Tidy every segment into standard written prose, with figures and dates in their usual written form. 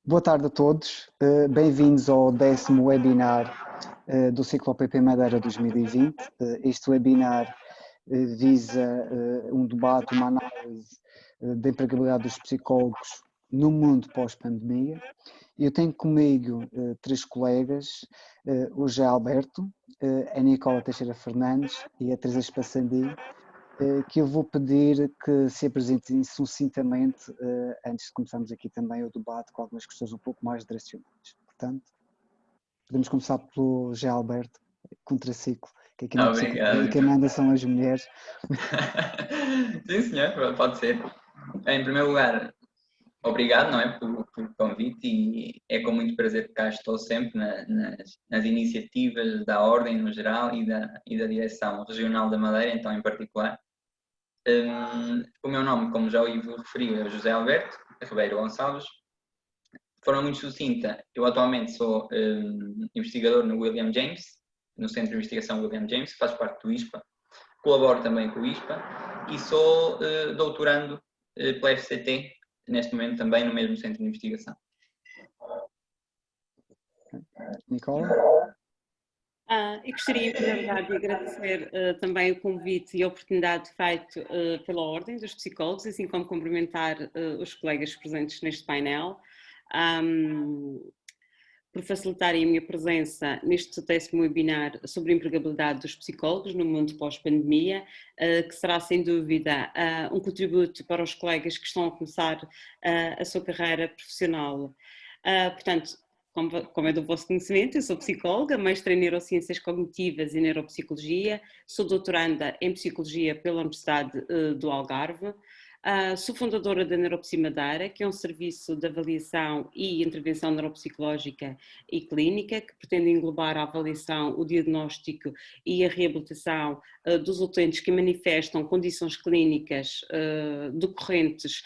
Boa tarde a todos, bem-vindos ao 10º webinar do ciclo OPP Madeira 2020. Este webinar visa um debate, uma análise da empregabilidade dos psicólogos no mundo pós-pandemia. Eu tenho comigo três colegas, o José Alberto, a Nicola Teixeira Fernandes e a Teresa Espaçandi, que eu vou pedir que se apresentem sucintamente antes de começarmos aqui também o debate com algumas questões um pouco mais direcionadas. Portanto, podemos começar pelo José Alberto, contraciclo, que aqui na psicologia e quem manda são as mulheres. Sim, senhor, pode ser. Em primeiro lugar, obrigado, não é, pelo convite, e é com muito prazer que cá estou sempre nas iniciativas da Ordem no geral e da Direção Regional da Madeira, então em particular. O meu nome, como já o Ivo referiu, é José Alberto Ribeiro Gonçalves. De forma muito sucinta, eu atualmente sou investigador no William James, no Centro de Investigação William James, que faz parte do ISPA. Colaboro também com o ISPA e sou doutorando pela FCT, neste momento também no mesmo Centro de Investigação. Nicola? Eu gostaria, em primeiro lugar, de agradecer também o convite e a oportunidade feito pela Ordem dos Psicólogos, assim como cumprimentar os colegas presentes neste painel, por facilitarem a minha presença neste 10º webinar sobre a empregabilidade dos psicólogos no mundo pós-pandemia, que será sem dúvida um contributo para os colegas que estão a começar a sua carreira profissional. Portanto, como é do vosso conhecimento, eu sou psicóloga, mestre em Neurociências Cognitivas e Neuropsicologia, sou doutoranda em Psicologia pela Universidade do Algarve, sou fundadora da Neuropsi Madeira, que é um serviço de avaliação e intervenção neuropsicológica e clínica, que pretende englobar a avaliação, o diagnóstico e a reabilitação dos utentes que manifestam condições clínicas decorrentes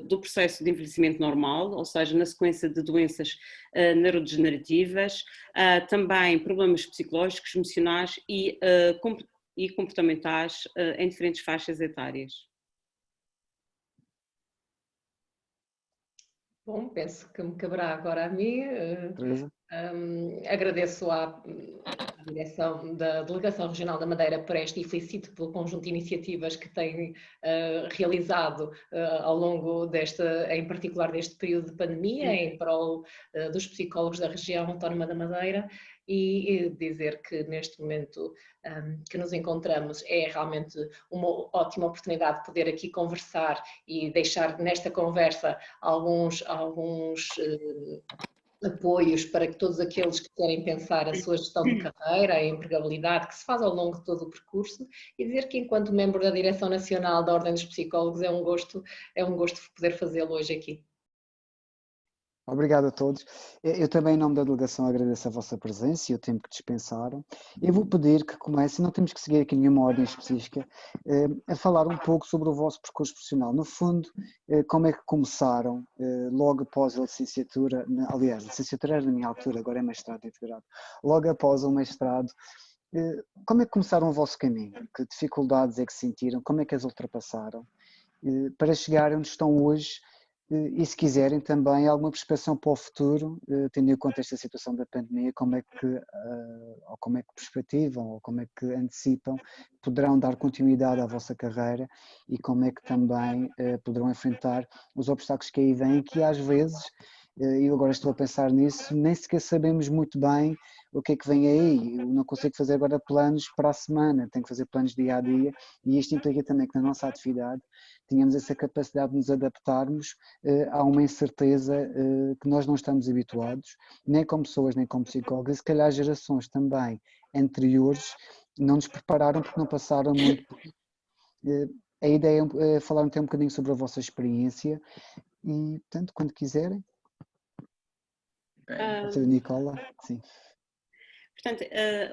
do processo de envelhecimento normal, ou seja, na sequência de doenças neurodegenerativas, também problemas psicológicos, emocionais e comportamentais em diferentes faixas etárias. Bom, penso que me caberá agora a mim. Agradeço à direção da Delegação Regional da Madeira por esta e felicito pelo conjunto de iniciativas que tem realizado ao longo em particular deste período de pandemia, em prol dos psicólogos da região autónoma da Madeira, e dizer que neste momento que nos encontramos é realmente uma ótima oportunidade de poder aqui conversar e deixar nesta conversa alguns apoios para que todos aqueles que querem pensar a sua gestão de carreira, a empregabilidade que se faz ao longo de todo o percurso, e dizer que enquanto membro da Direção Nacional da Ordem dos Psicólogos é um gosto poder fazê-lo hoje aqui. Obrigado a todos. Eu também, em nome da delegação, agradeço a vossa presença e o tempo que dispensaram. Eu vou pedir que comecem, não temos que seguir aqui nenhuma ordem específica, a falar um pouco sobre o vosso percurso profissional. No fundo, como é que começaram, logo após a licenciatura, aliás, a licenciatura era na minha altura, agora é mestrado integrado, logo após o mestrado, como é que começaram o vosso caminho? Que dificuldades é que sentiram? Como é que as ultrapassaram? Para chegar onde estão hoje, e se quiserem também alguma perspectiva para o futuro, tendo em conta esta situação da pandemia, como é que perspectivam, ou como é que antecipam, poderão dar continuidade à vossa carreira e como é que também poderão enfrentar os obstáculos que aí vêm, que às vezes, eu agora estou a pensar nisso, nem sequer sabemos muito bem o que é que vem aí. Eu não consigo fazer agora planos para a semana, tenho que fazer planos dia a dia, e isto implica também que na nossa atividade tínhamos essa capacidade de nos adaptarmos a uma incerteza que nós não estamos habituados, nem como pessoas, nem como psicólogos, e se calhar gerações também anteriores não nos prepararam porque não passaram muito. A ideia é falar até um bocadinho sobre a vossa experiência e, portanto, quando quiserem. Nicola, sim. Portanto,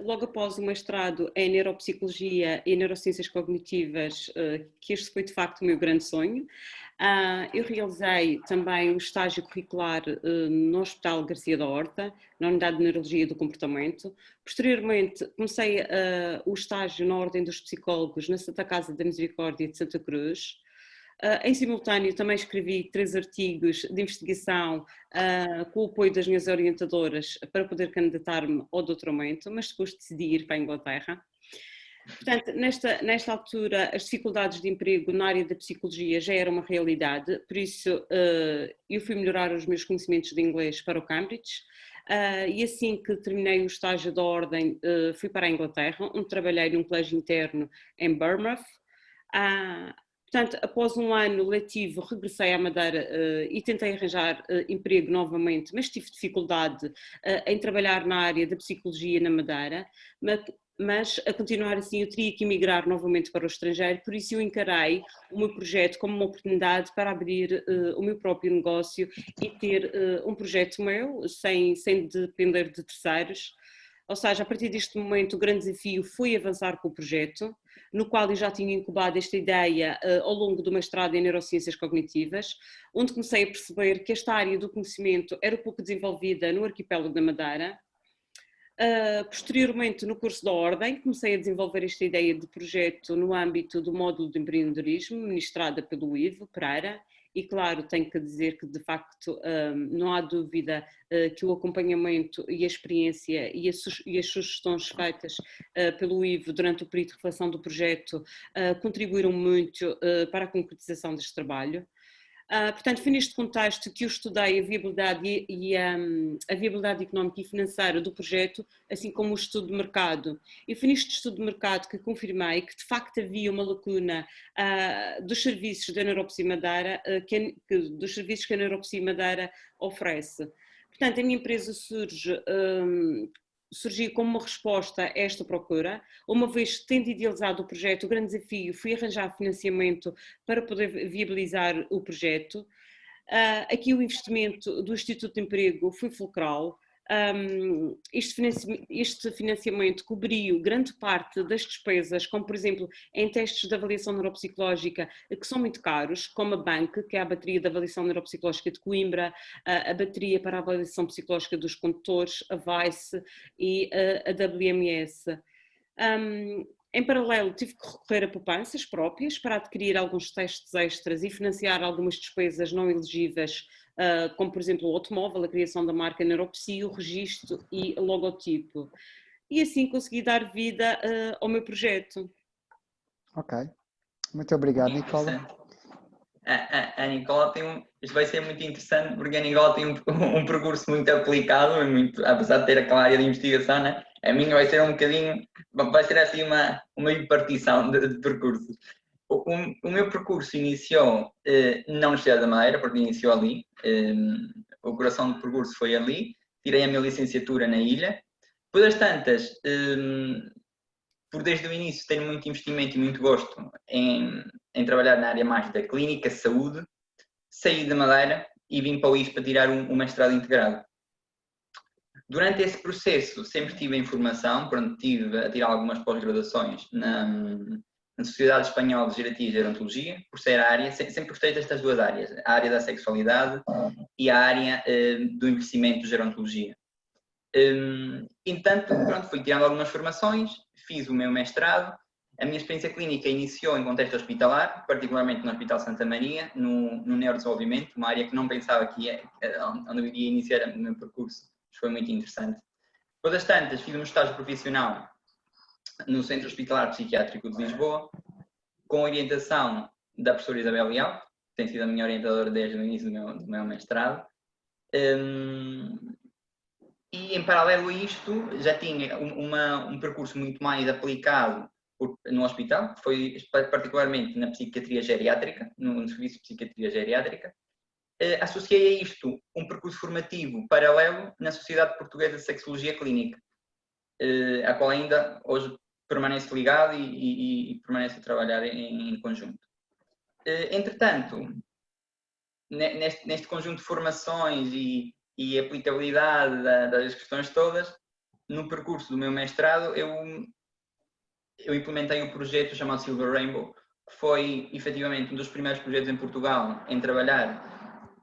logo após o mestrado em Neuropsicologia e Neurociências Cognitivas, que este foi de facto o meu grande sonho, eu realizei também um estágio curricular no Hospital Garcia da Horta, na Unidade de Neurologia do Comportamento. Posteriormente, comecei o estágio na Ordem dos Psicólogos na Santa Casa da Misericórdia de Santa Cruz. Em simultâneo também escrevi 3 artigos de investigação com o apoio das minhas orientadoras para poder candidatar-me ao doutoramento, mas depois decidi ir para a Inglaterra. Portanto, nesta altura, as dificuldades de emprego na área da psicologia já eram uma realidade, por isso eu fui melhorar os meus conhecimentos de inglês para o Cambridge, e assim que terminei o estágio da Ordem, fui para a Inglaterra, onde trabalhei num colégio interno em Bournemouth. Portanto, após um ano letivo, regressei à Madeira e tentei arranjar emprego novamente, mas tive dificuldade em trabalhar na área da psicologia na Madeira, mas a continuar assim eu teria que emigrar novamente para o estrangeiro, por isso eu encarei o meu projeto como uma oportunidade para abrir o meu próprio negócio e ter um projeto meu, sem depender de terceiros. Ou seja, a partir deste momento o grande desafio foi avançar com o projeto, no qual eu já tinha incubado esta ideia ao longo do mestrado em Neurociências Cognitivas, onde comecei a perceber que esta área do conhecimento era pouco desenvolvida no arquipélago da Madeira. Posteriormente, no curso da Ordem, comecei a desenvolver esta ideia de projeto no âmbito do módulo de empreendedorismo, ministrada pelo Ivo Pereira, e claro, tenho que dizer que de facto não há dúvida que o acompanhamento e a experiência e as sugestões feitas pelo Ivo durante o período de reflexão do projeto contribuíram muito para a concretização deste trabalho. Portanto, foi neste contexto que eu estudei a viabilidade económica e financeira do projeto, assim como o estudo de mercado. E foi neste estudo de mercado que confirmei que de facto havia uma lacuna dos serviços da Neuropsi Madeira, dos serviços que a Neuropsi Madeira oferece. Portanto, a minha empresa surgiu como uma resposta a esta procura. Uma vez tendo idealizado o projeto, o grande desafio foi arranjar financiamento para poder viabilizar o projeto. Aqui o investimento do Instituto de Emprego foi fulcral. Este financiamento cobriu grande parte das despesas, como por exemplo em testes de avaliação neuropsicológica que são muito caros, como a BANC, que é a bateria de avaliação neuropsicológica de Coimbra, a bateria para a avaliação psicológica dos condutores, a VICE e a WMS. Em paralelo, tive que recorrer a poupanças próprias para adquirir alguns testes extras e financiar algumas despesas não elegíveis, como por exemplo o automóvel, a criação da marca Neuropsi, o registro e o logotipo. E assim consegui dar vida ao meu projeto. Ok, muito obrigado, Nicola. A Nicola isto vai ser muito interessante, porque a Nicola tem um percurso muito aplicado, apesar de ter aquela área de investigação, né? A minha vai ser um bocadinho, vai ser assim uma bipartição de percursos. O meu percurso iniciou não na Cidade da Madeira, porque iniciou ali, o coração do percurso foi ali, tirei a minha licenciatura na ilha. Depois das tantas, por desde o início tenho muito investimento e muito gosto em trabalhar na área mais da clínica, saúde, saí da Madeira e vim para o ISP para tirar um mestrado integrado. Durante esse processo sempre tive em formação, pronto, tive a tirar algumas pós-graduações na Sociedade Espanhola de Geriatria e Gerontologia, por ser a área, sempre gostei destas duas áreas, a área da sexualidade e a área do envelhecimento de gerontologia. Entanto, pronto, fui tirando algumas formações, fiz o meu mestrado. A minha experiência clínica iniciou em contexto hospitalar, particularmente no Hospital Santa Maria, no neurodesenvolvimento, uma área que não pensava que onde eu iria iniciar o meu percurso. Foi muito interessante. Depois das tantas, fiz um estágio profissional no Centro Hospitalar Psiquiátrico de Lisboa, com orientação da professora Isabel Leal, que tem sido a minha orientadora desde o início do meu mestrado. E em paralelo a isto, já tinha um percurso muito mais aplicado no hospital, foi particularmente na psiquiatria geriátrica, no serviço de psiquiatria geriátrica. Associei a isto um percurso formativo paralelo na Sociedade Portuguesa de Sexologia Clínica, a qual ainda hoje permanece ligado e permanece a trabalhar em conjunto. Entretanto, neste conjunto de formações e aplicabilidade das questões todas, no percurso do meu mestrado eu implementei um projeto chamado Silver Rainbow, que foi efetivamente um dos primeiros projetos em Portugal em trabalhar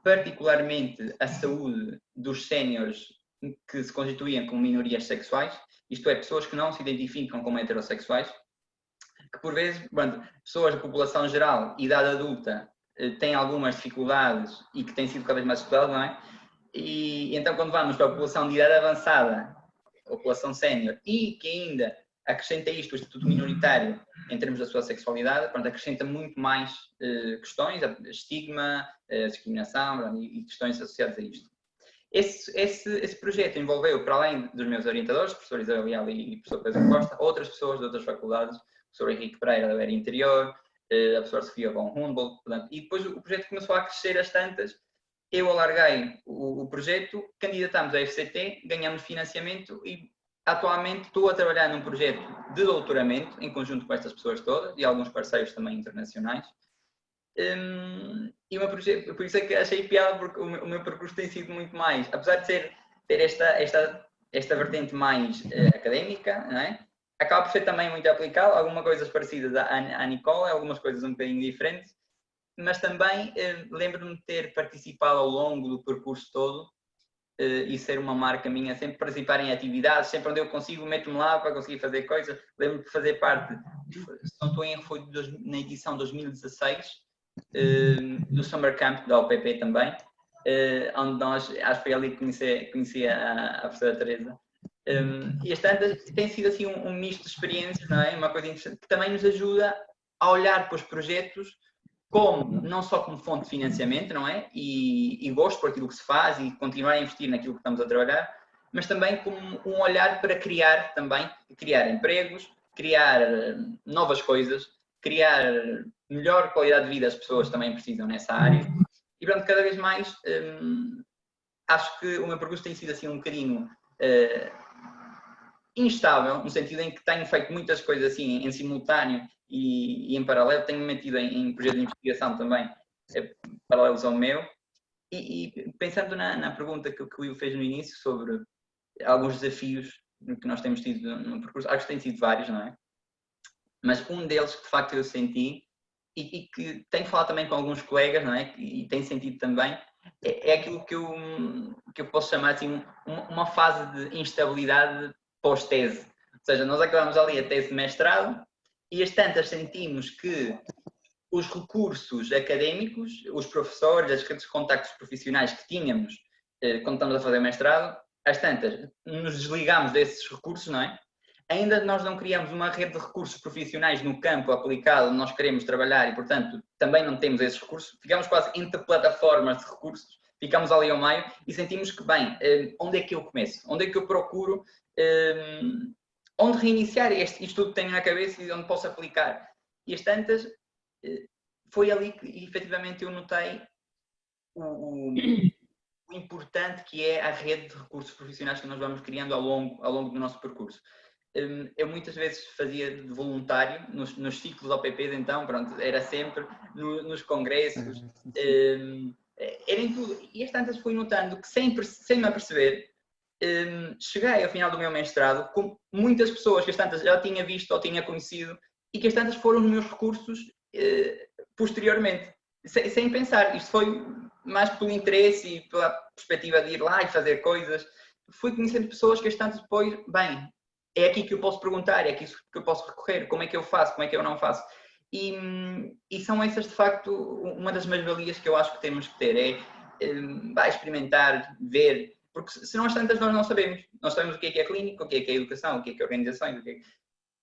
particularmente a saúde dos séniores que se constituíam como minorias sexuais, isto é, pessoas que não se identificam como heterossexuais, que por vezes, pessoas da população geral, idade adulta, tem algumas dificuldades e que tem sido cada vez mais estudado, não é? E então quando vamos para a população de idade avançada, a população sénior, e que ainda acrescenta isto, o estatuto minoritário, em termos da sua sexualidade, pronto, acrescenta muito mais questões, estigma, discriminação e questões associadas a isto. Esse projeto envolveu, para além dos meus orientadores, professor Isabel Leal e professor Pedro Costa, outras pessoas de outras faculdades, o professor Henrique Pereira da Beira Interior, a professora Sofia von Humboldt, portanto, e depois o projeto começou a crescer às tantas. Eu alarguei o projeto, candidatámos à FCT, ganhamos financiamento e atualmente estou a trabalhar num projeto de doutoramento em conjunto com estas pessoas todas e alguns parceiros também internacionais. E por isso é que achei piada, porque o meu percurso tem sido muito mais, apesar de ter esta vertente mais académica, não é? Acaba por ser também muito aplicável, algumas coisas parecidas à Nicole, algumas coisas um bocadinho diferentes, mas também lembro-me de ter participado ao longo do percurso todo e ser uma marca minha, sempre participar em atividades, sempre onde eu consigo, meto-me lá para conseguir fazer coisas. Lembro-me de fazer parte, se não estou em erro, foi na edição 2016, do Summer Camp da OPP também, onde nós, acho que foi ali que conheci a professora Teresa. E as tantas, tem sido assim um misto de experiências, não é? Uma coisa interessante, que também nos ajuda a olhar para os projetos não só como fonte de financiamento, não é? E gosto por aquilo que se faz e continuar a investir naquilo que estamos a trabalhar, mas também como um olhar para criar empregos, criar novas coisas, criar melhor qualidade de vida às pessoas que também precisam nessa área. E pronto, cada vez mais acho que o meu percurso tem sido assim um bocadinho instável, no sentido em que tenho feito muitas coisas assim em simultâneo e em paralelo, tenho metido em projetos de investigação também paralelos ao meu, e pensando na pergunta que o Will fez no início sobre alguns desafios que nós temos tido no percurso, acho que têm sido vários, não é? Mas um deles que de facto eu senti e que tenho falado também com alguns colegas, não é? E tenho sentido também, é aquilo que eu posso chamar assim uma fase de instabilidade pós-tese. Ou seja, nós acabamos ali a tese de mestrado e às tantas sentimos que os recursos académicos, os professores, as redes de contactos profissionais que tínhamos quando estamos a fazer mestrado, às tantas nos desligamos desses recursos, não é? Ainda nós não criamos uma rede de recursos profissionais no campo aplicado onde nós queremos trabalhar e, portanto, também não temos esses recursos. Ficamos quase entre plataformas de recursos, ficamos ali ao meio e sentimos que, bem, onde é que eu começo? Onde é que eu procuro? Onde reiniciar isto tudo que tenho na cabeça e onde posso aplicar? E as tantas, foi ali que efetivamente eu notei o importante que é a rede de recursos profissionais que nós vamos criando ao longo do nosso percurso. Eu muitas vezes fazia de voluntário nos ciclos OPPs, então, pronto, era sempre nos congressos, era em tudo. E às tantas fui notando que, sem me aperceber, cheguei ao final do meu mestrado com muitas pessoas que às tantas já tinha visto ou tinha conhecido e que às tantas foram os meus recursos posteriormente, sem pensar. Isto foi mais pelo interesse e pela perspectiva de ir lá e fazer coisas. Fui conhecendo pessoas que às tantas depois, bem, é aqui que eu posso perguntar, é aqui que eu posso recorrer, como é que eu faço, como é que eu não faço. E são essas, de facto, uma das mais-valias que eu acho que temos que ter, vai experimentar, ver, porque senão às tantas nós não sabemos. Nós sabemos o que é clínico, o que é educação, o que é organização,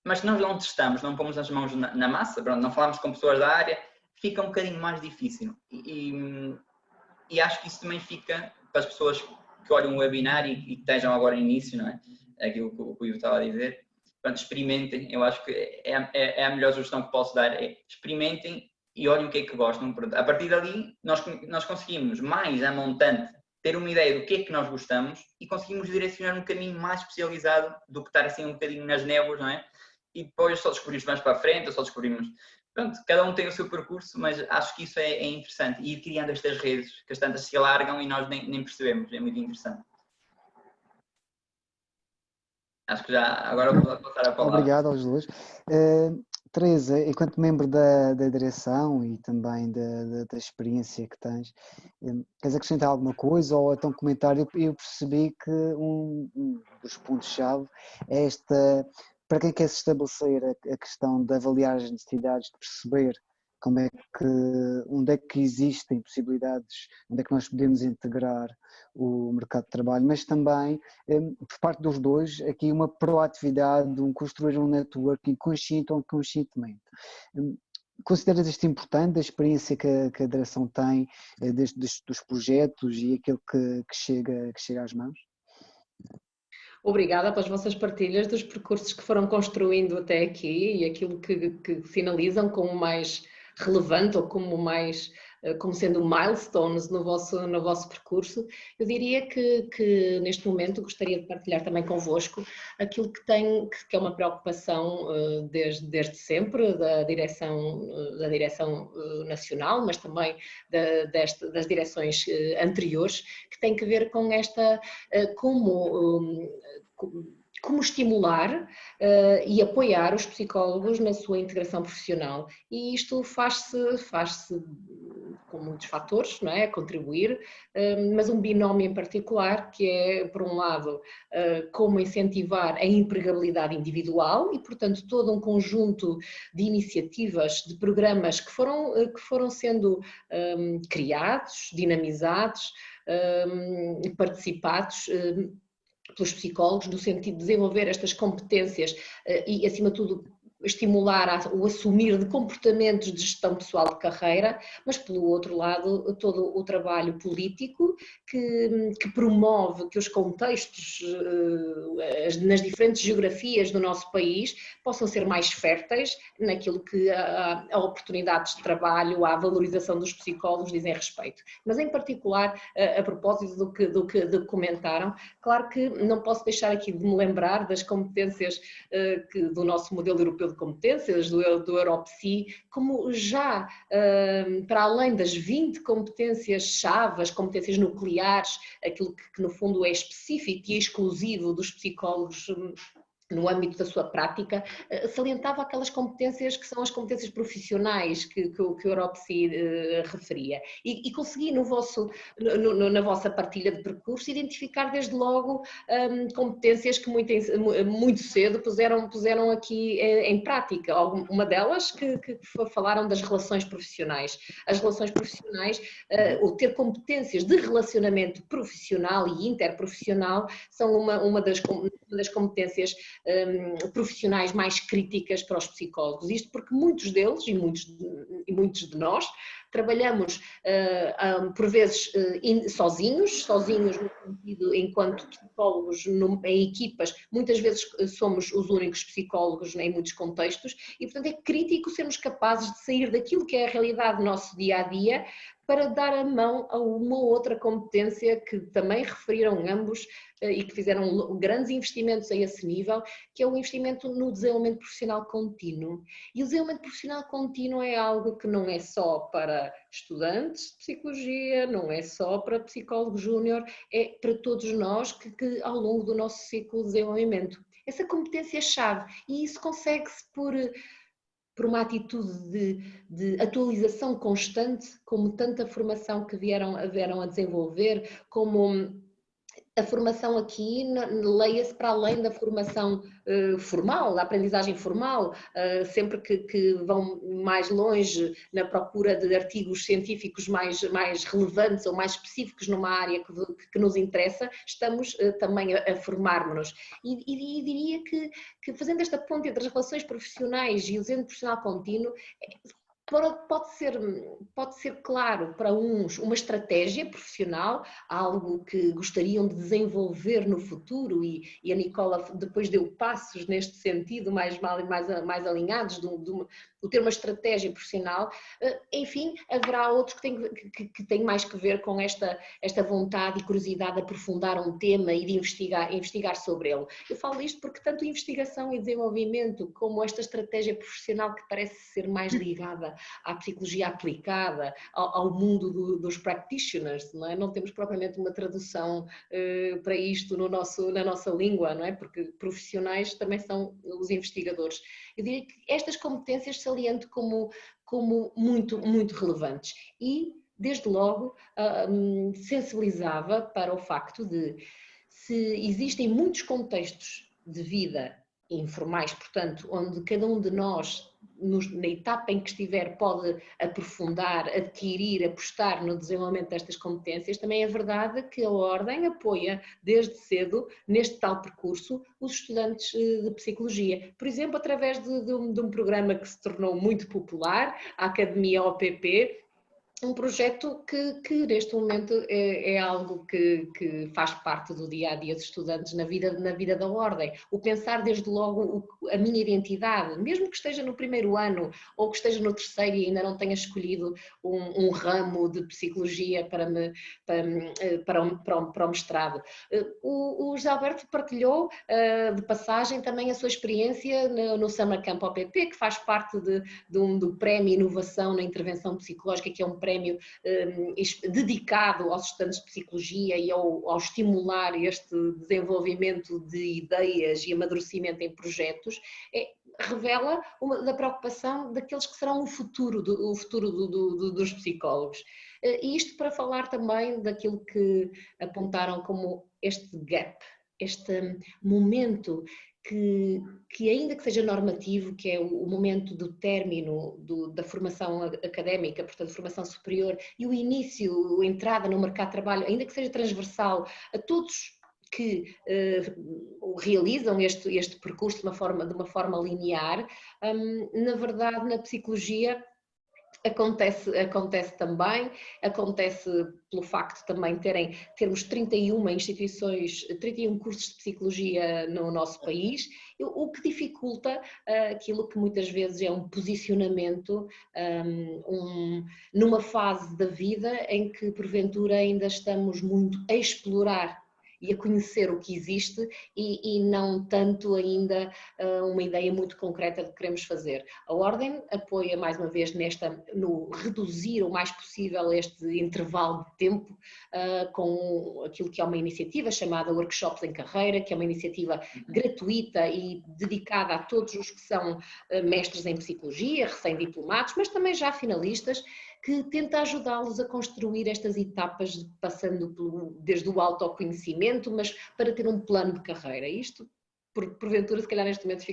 mas se nós não testamos, não pomos as mãos na massa, pronto, não falamos com pessoas da área, fica um bocadinho mais difícil. E acho que isso também fica para as pessoas que olham o webinar e que estejam agora no início, não é? Aquilo que o Ivo estava a dizer. Portanto, experimentem, eu acho que é a melhor sugestão que posso dar, é experimentem e olhem o que é que gostam. A partir dali, nós conseguimos, mais a montante, ter uma ideia do que é que nós gostamos e conseguimos direcionar um caminho mais especializado do que estar assim um bocadinho nas névoas, não é? E depois só descobrimos mais para a frente, ou só descobrimos... Pronto, cada um tem o seu percurso, mas acho que isso é interessante. E ir criando estas redes, que as tantas se alargam e nós nem percebemos, é muito interessante. Acho que já agora vou passar a palavra. Obrigado aos dois. Teresa, enquanto membro da direção e também da experiência que tens, queres acrescentar alguma coisa ou então comentário? Eu percebi que um dos pontos-chave é para quem quer se estabelecer a questão de avaliar as necessidades, de perceber onde é que existem possibilidades, onde é que nós podemos integrar o mercado de trabalho, mas também, por parte dos dois, aqui uma proatividade, construir um networking consciente ou inconscientemente. Consideras isto importante, a experiência que a direção tem dos projetos e aquilo que chega às mãos? Obrigada pelas vossas partilhas dos percursos que foram construindo até aqui e aquilo que sinalizam como mais relevante ou como sendo milestones no vosso percurso. Eu diria que neste momento gostaria de partilhar também convosco aquilo que é uma preocupação desde sempre da direção nacional, mas também das direções anteriores, que tem que ver com como estimular e apoiar os psicólogos na sua integração profissional. E isto faz-se com muitos fatores, não é? A contribuir, mas um binómio em particular, que é, por um lado, como incentivar a empregabilidade individual e, portanto, todo um conjunto de iniciativas, de programas que foram sendo criados, dinamizados, participados pelos psicólogos, no sentido de desenvolver estas competências e, acima de tudo, estimular o assumir de comportamentos de gestão pessoal de carreira, mas, pelo outro lado, todo o trabalho político que promove que os contextos nas diferentes geografias do nosso país possam ser mais férteis naquilo que a oportunidades de trabalho, à valorização dos psicólogos dizem respeito. Mas, em particular, a propósito do que comentaram, claro que não posso deixar aqui de me lembrar das competências do nosso modelo europeu de competências, do EuroPSI, como já para além das 20 competências-chave, as competências nucleares, aquilo que no fundo é específico e exclusivo dos psicólogos no âmbito da sua prática, salientava aquelas competências que são as competências profissionais que o EuroPSI referia. E consegui na vossa partilha de percurso identificar desde logo competências que muito cedo puseram aqui em prática. Uma delas que falaram das relações profissionais. As relações profissionais, o ter competências de relacionamento profissional e interprofissional são uma das competências profissionais mais críticas para os psicólogos. Isto porque muitos deles e muitos de nós trabalhamos por vezes sozinhos no sentido, enquanto psicólogos em equipas, muitas vezes somos os únicos psicólogos em muitos contextos e, portanto, é crítico sermos capazes de sair daquilo que é a realidade do nosso dia-a-dia para dar a mão a uma outra competência que também referiram ambos e que fizeram grandes investimentos a esse nível, que é o investimento no desenvolvimento profissional contínuo. E o desenvolvimento profissional contínuo é algo que não é só para estudantes de psicologia, não é só para psicólogo júnior, é para todos nós que ao longo do nosso ciclo de desenvolvimento. Essa competência é chave e isso consegue-se por uma atitude de atualização constante, como tanta formação que vieram a desenvolver, como a formação aqui leia-se para além da formação formal, da aprendizagem formal, sempre que vão mais longe na procura de artigos científicos mais relevantes ou mais específicos numa área que nos interessa, estamos também a formar-nos. E diria que fazendo esta ponte entre as relações profissionais e o desenvolvimento profissional contínuo, pode ser claro para uns uma estratégia profissional, algo que gostariam de desenvolver no futuro e a Nicola depois deu passos neste sentido mais alinhados de ter uma estratégia profissional. Enfim, haverá outros que têm mais que ver com esta vontade e curiosidade de aprofundar um tema e de investigar sobre ele. Eu falo isto porque tanto investigação e desenvolvimento como esta estratégia profissional que parece ser mais ligada à psicologia aplicada, ao mundo dos practitioners, não é? Não temos propriamente uma tradução para isto na nossa língua, não é? Porque profissionais também são os investigadores. Eu diria que estas competências saliento como muito, muito relevantes e, desde logo, sensibilizava para o facto de, se existem muitos contextos de vida informais, portanto, onde cada um de nós na etapa em que estiver, pode aprofundar, adquirir, apostar no desenvolvimento destas competências, também é verdade que a Ordem apoia desde cedo, neste tal percurso, os estudantes de Psicologia. Por exemplo, através de um programa que se tornou muito popular, a Academia OPP, um projeto que neste momento é algo que faz parte do dia a dia dos estudantes na vida da Ordem. O pensar desde logo a minha identidade, mesmo que esteja no primeiro ano ou que esteja no terceiro e ainda não tenha escolhido um ramo de psicologia para o mestrado. O José Alberto partilhou de passagem também a sua experiência no Summer Camp OPP, que faz parte do Prémio Inovação na Intervenção Psicológica, que é um prémio dedicado aos estudantes de Psicologia e ao estimular este desenvolvimento de ideias e amadurecimento em projetos, revela da preocupação daqueles que serão o futuro dos psicólogos. E isto para falar também daquilo que apontaram como este gap, este momento que ainda que seja normativo, que é o momento do término da formação académica, portanto formação superior, e o início, a entrada no mercado de trabalho, ainda que seja transversal a todos que realizam este percurso de uma forma linear, na verdade na psicologia acontece também, acontece pelo facto de também termos 31 instituições, 31 cursos de psicologia no nosso país, o que dificulta aquilo que muitas vezes é um posicionamento numa fase da vida em que porventura ainda estamos muito a explorar e a conhecer o que existe e não tanto ainda uma ideia muito concreta do que queremos fazer. A Ordem apoia mais uma vez no reduzir o mais possível este intervalo de tempo com aquilo que é uma iniciativa chamada Workshops em Carreira, que é uma iniciativa gratuita e dedicada a todos os que são mestres em Psicologia, recém-diplomados, mas também já finalistas, que tenta ajudá-los a construir estas etapas, passando desde o autoconhecimento, mas para ter um plano de carreira. Isto, porventura, se calhar neste momento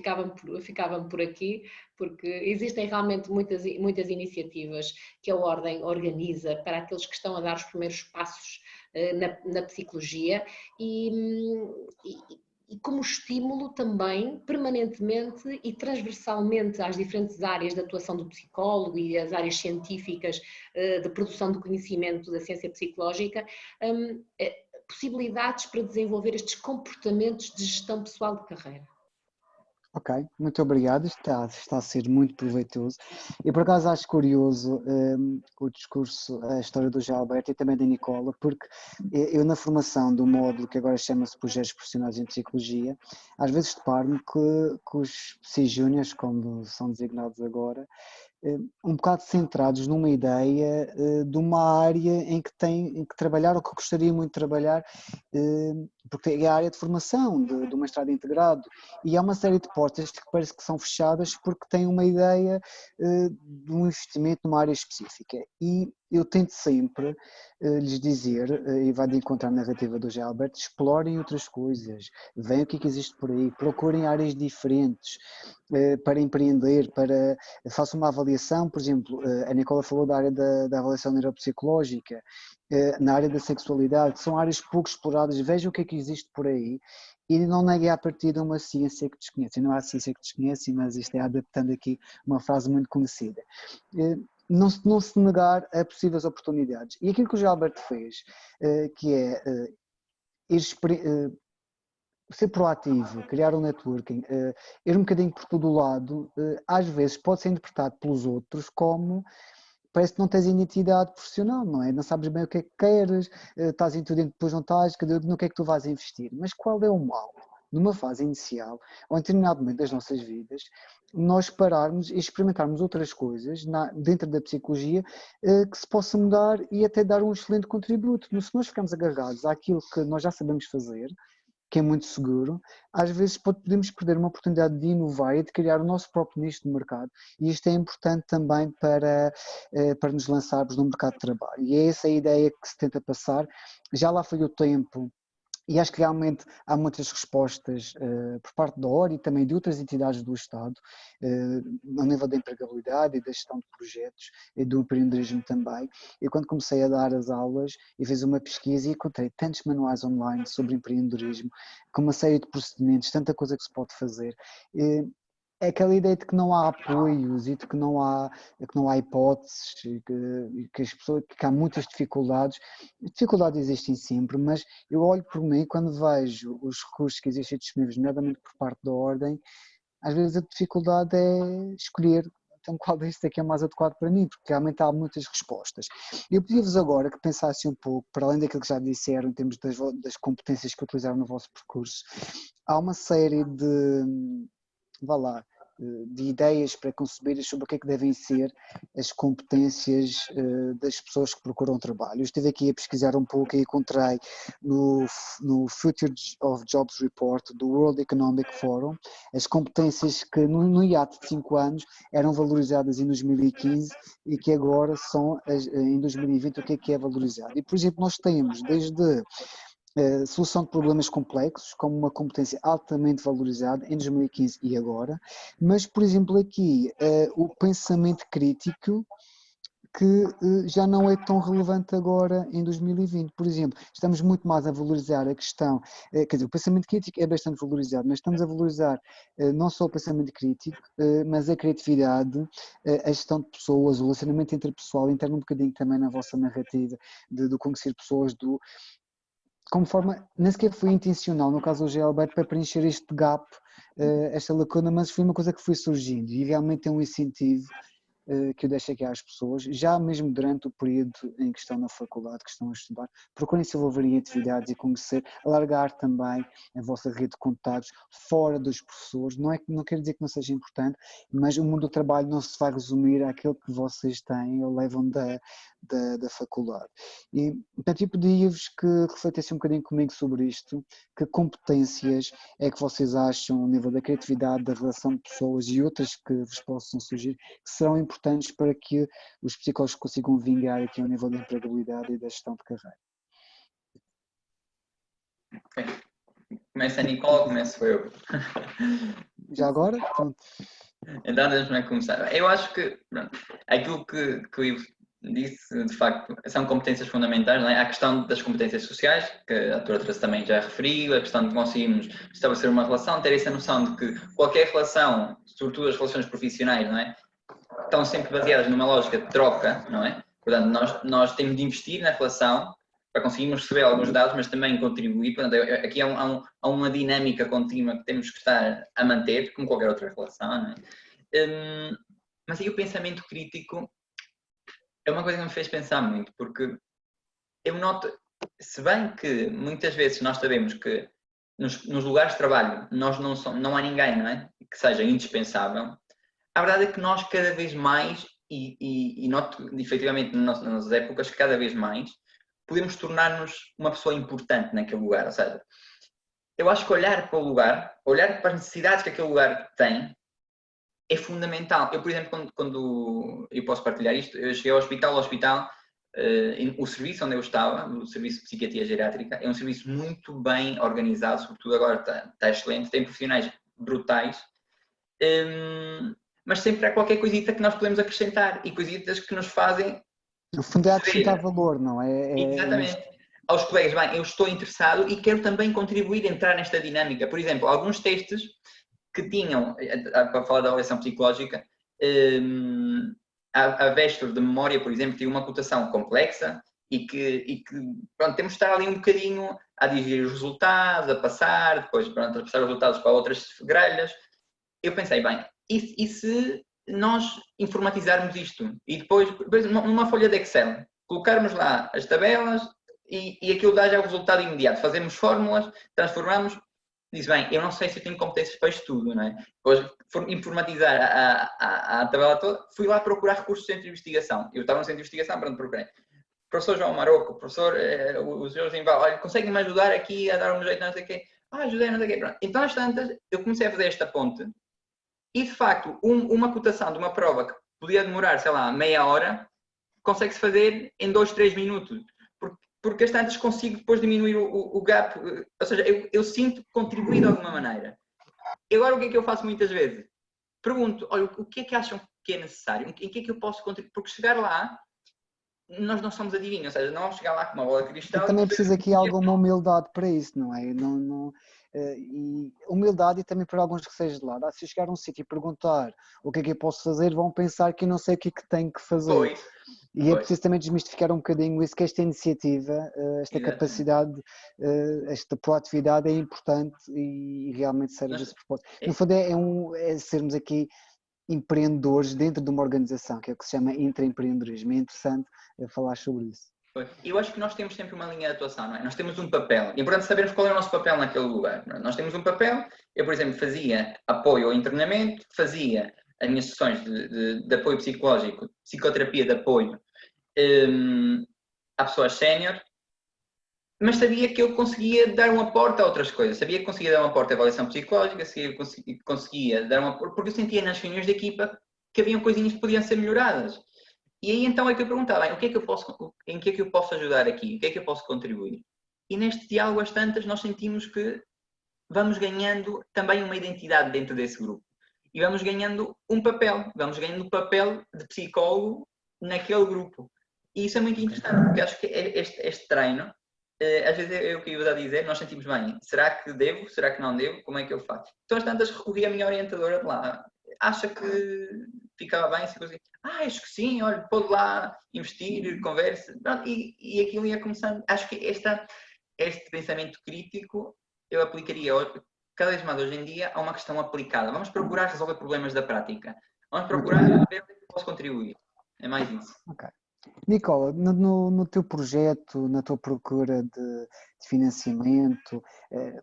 ficavam por aqui, porque existem realmente muitas iniciativas que a Ordem organiza para aqueles que estão a dar os primeiros passos na psicologia e como estímulo também, permanentemente e transversalmente às diferentes áreas de atuação do psicólogo e as áreas científicas de produção do conhecimento da ciência psicológica, possibilidades para desenvolver estes comportamentos de gestão pessoal de carreira. Ok, muito obrigado, está a ser muito proveitoso. Eu por acaso acho curioso o discurso, a história do José Alberto e também da Nicola, porque eu na formação do módulo que agora chama-se Projetos Profissionais em Psicologia, às vezes deparo-me que os psi-júniors, como são designados agora, um bocado centrados numa ideia de uma área em que têm que trabalhar ou que gostariam muito de trabalhar, porque é a área de formação, do mestrado integrado, e há uma série de portas que parece que são fechadas porque têm uma ideia de um investimento numa área específica. E eu tento sempre lhes dizer, e vai de encontro à narrativa do José Alberto, explorem outras coisas, vejam o que é que existe por aí, procurem áreas diferentes para empreender, façam uma avaliação, por exemplo, a Nicola falou da área da avaliação neuropsicológica, na área da sexualidade, que são áreas pouco exploradas, vejam o que é que existe por aí e não neguem a partir de uma ciência que desconhecem. Não há ciência que desconhecem, mas isto é adaptando aqui uma frase muito conhecida. Não se negar a possíveis oportunidades. E aquilo que o José Alberto fez, que é ser proativo, criar um networking, ir um bocadinho por todo o lado, às vezes pode ser interpretado pelos outros como parece que não tens identidade profissional, não é? Não sabes bem o que é que queres, estás em tudo e depois não estás, no que é que tu vais investir. Mas qual é o mal? Numa fase inicial, ou em determinado momento das nossas vidas, nós pararmos e experimentarmos outras coisas dentro da psicologia que se possa mudar e até dar um excelente contributo. Se nós ficarmos agarrados àquilo que nós já sabemos fazer, que é muito seguro, às vezes podemos perder uma oportunidade de inovar e de criar o nosso próprio nicho de mercado, e isto é importante também para nos lançarmos no mercado de trabalho, e é essa a ideia que se tenta passar. Já lá foi o tempo E acho que realmente há muitas respostas por parte da OR e também de outras entidades do Estado, ao nível da empregabilidade e da gestão de projetos e do empreendedorismo também. Eu, quando comecei a dar as aulas, eu fiz uma pesquisa e encontrei tantos manuais online sobre empreendedorismo, com uma série de procedimentos, tanta coisa que se pode fazer. É aquela ideia de que não há apoios e de que não há hipóteses, que as pessoas, que há muitas dificuldades. As dificuldades existem sempre, mas eu olho por mim quando vejo os recursos que existem disponíveis, nomeadamente por parte da Ordem, às vezes a dificuldade é escolher então qual destes é que é mais adequado para mim, porque realmente há muitas respostas. Eu pedia-vos agora que pensassem um pouco, para além daquilo que já disseram, em termos das competências que utilizaram no vosso percurso, há uma série de ideias pré-concebidas sobre o que é que devem ser as competências das pessoas que procuram trabalho. Eu estive aqui a pesquisar um pouco e encontrei no Future of Jobs Report do World Economic Forum as competências que no hiato de 5 anos eram valorizadas em 2015 e que agora são em 2020 o que é valorizado. E, por exemplo, nós temos desde solução de problemas complexos, como uma competência altamente valorizada em 2015 e agora, mas, por exemplo, aqui o pensamento crítico, que já não é tão relevante agora em 2020. Por exemplo, estamos muito mais a valorizar a questão, quer dizer, o pensamento crítico é bastante valorizado, mas estamos a valorizar não só o pensamento crítico, mas a criatividade, a gestão de pessoas, o relacionamento interpessoal, entra um bocadinho também na vossa narrativa do conhecer pessoas, como forma, nem sequer foi intencional, no caso do GLBet, para preencher este gap, esta lacuna, mas foi uma coisa que foi surgindo e realmente é um incentivo que eu deixo aqui às pessoas, já mesmo durante o período em que estão na faculdade, que estão a estudar, procurem se envolver em atividades e conhecer, alargar também a vossa rede de contatos fora dos professores, não quer dizer que não seja importante, mas o mundo do trabalho não se vai resumir àquilo que vocês têm ou levam da faculdade. E, portanto, eu pedia-vos que refletissem um bocadinho comigo sobre isto, que competências é que vocês acham, ao nível da criatividade, da relação de pessoas e outras que vos possam surgir, que serão importantes para que os psicólogos consigam vingar aqui ao nível da empregabilidade e da gestão de carreira. Okay. Começa a Nicole, começo eu. Já agora? Pronto. Então, deixa-me começar. Eu acho que pronto, aquilo que o Ivo disse, de facto, são competências fundamentais, não é? A questão das competências sociais, que a doutora também já referiu, a questão de conseguirmos estabelecer uma relação, ter essa noção de que qualquer relação, sobretudo as relações profissionais, não é? Estão sempre baseadas numa lógica de troca, não é? Portanto, nós temos de investir na relação para conseguirmos receber alguns dados, mas também contribuir. Portanto, aqui há uma dinâmica contínua que temos que estar a manter, como qualquer outra relação, não é? Mas aí o pensamento crítico é uma coisa que me fez pensar muito, porque eu noto, se bem que muitas vezes nós sabemos que nos lugares de trabalho não há ninguém, não é? Que seja indispensável, a verdade é que nós cada vez mais, e noto efetivamente nas épocas, cada vez mais, podemos tornar-nos uma pessoa importante naquele lugar. Ou seja, eu acho que olhar para o lugar, olhar para as necessidades que aquele lugar tem, é fundamental. Eu, por exemplo, quando eu posso partilhar isto, eu cheguei ao hospital, o serviço onde eu estava, o serviço de psiquiatria geriátrica, é um serviço muito bem organizado, sobretudo agora está excelente, tem profissionais brutais, mas sempre há qualquer coisita que nós podemos acrescentar e coisitas que nos fazem... No fundo é acrescentar valor, não é? Exatamente. Aos colegas, bem, eu estou interessado e quero também contribuir a entrar nesta dinâmica. Por exemplo, alguns testes que tinham, para falar da avaliação psicológica, a Vestor de memória, por exemplo, tinha uma cotação complexa e que pronto, temos de estar ali um bocadinho a digerir os resultados, a passar, depois pronto, a passar os resultados para outras grelhas. Eu pensei, bem, e se nós informatizarmos isto e depois numa folha de Excel, colocarmos lá as tabelas e aquilo dá já o resultado imediato, fazemos fórmulas, transformamos, diz bem, eu não sei se eu tenho competências para isto tudo, não é? Depois informatizar a tabela toda, fui lá procurar recursos do centro de investigação. Eu estava no centro de investigação, pronto, procurei. Professor João Maroco, professor o senhor Zimval, olha, conseguem-me ajudar aqui a dar um jeito, não sei o quê? Ajudei, não sei o quê, pronto. Então às tantas, eu comecei a fazer esta ponte e de facto, uma cotação de uma prova que podia demorar, sei lá, meia hora, consegue-se fazer em 2, 3 minutos. porque as tantas consigo depois diminuir o gap, ou seja, eu sinto contribuir de alguma maneira. E agora o que é que eu faço muitas vezes? Pergunto, olha, o que é que acham que é necessário? Em que é que eu posso contribuir? Porque chegar lá, nós não somos adivinhos, ou seja, não vamos chegar lá com uma bola de cristal. E também precisa aqui alguma humildade para isso, não é? E humildade e também para alguns receios de lado. Se eu chegar a um sítio e perguntar o que é que eu posso fazer, vão pensar que eu não sei o que é que tenho que fazer. Pois. E é preciso também desmistificar um bocadinho isso, que esta iniciativa, esta capacidade, esta proatividade é importante e realmente serve esse propósito. No fundo é sermos aqui empreendedores dentro de uma organização, que é o que se chama intraempreendedorismo. É interessante falar sobre isso. Eu acho que nós temos sempre uma linha de atuação, não é? Nós temos um papel. É importante sabermos qual é o nosso papel naquele lugar. Não é? Nós temos um papel. Eu, por exemplo, fazia apoio ao internamento, fazia as minhas sessões de apoio psicológico, psicoterapia de apoio a pessoas sénior, mas sabia que eu conseguia dar um aporte a outras coisas. Sabia que conseguia dar um aporte à avaliação psicológica, sabia que conseguia dar um aporte, porque eu sentia nas reuniões de equipa que haviam coisinhas que podiam ser melhoradas. E aí então é que eu perguntava, em que é que eu posso ajudar aqui? O que é que eu posso contribuir? E neste diálogo às tantas nós sentimos que vamos ganhando também uma identidade dentro desse grupo. E vamos ganhando um papel. Vamos ganhando o papel de psicólogo naquele grupo. E isso é muito interessante, porque acho que este treino, às vezes é o que eu ia dizer, nós sentimos bem, será que devo? Será que não devo? Como é que eu faço? Então às tantas recorri à minha orientadora de lá. Acha que ficava bem? Acho que sim, olha, pode lá investir, conversa. E aquilo ia começando. Acho que este pensamento crítico eu aplicaria cada vez mais hoje em dia a uma questão aplicada. Vamos procurar resolver problemas da prática. Vamos procurar ver o que posso contribuir. É mais isso. Ok. Nicola, no teu projeto, na tua procura de financiamento,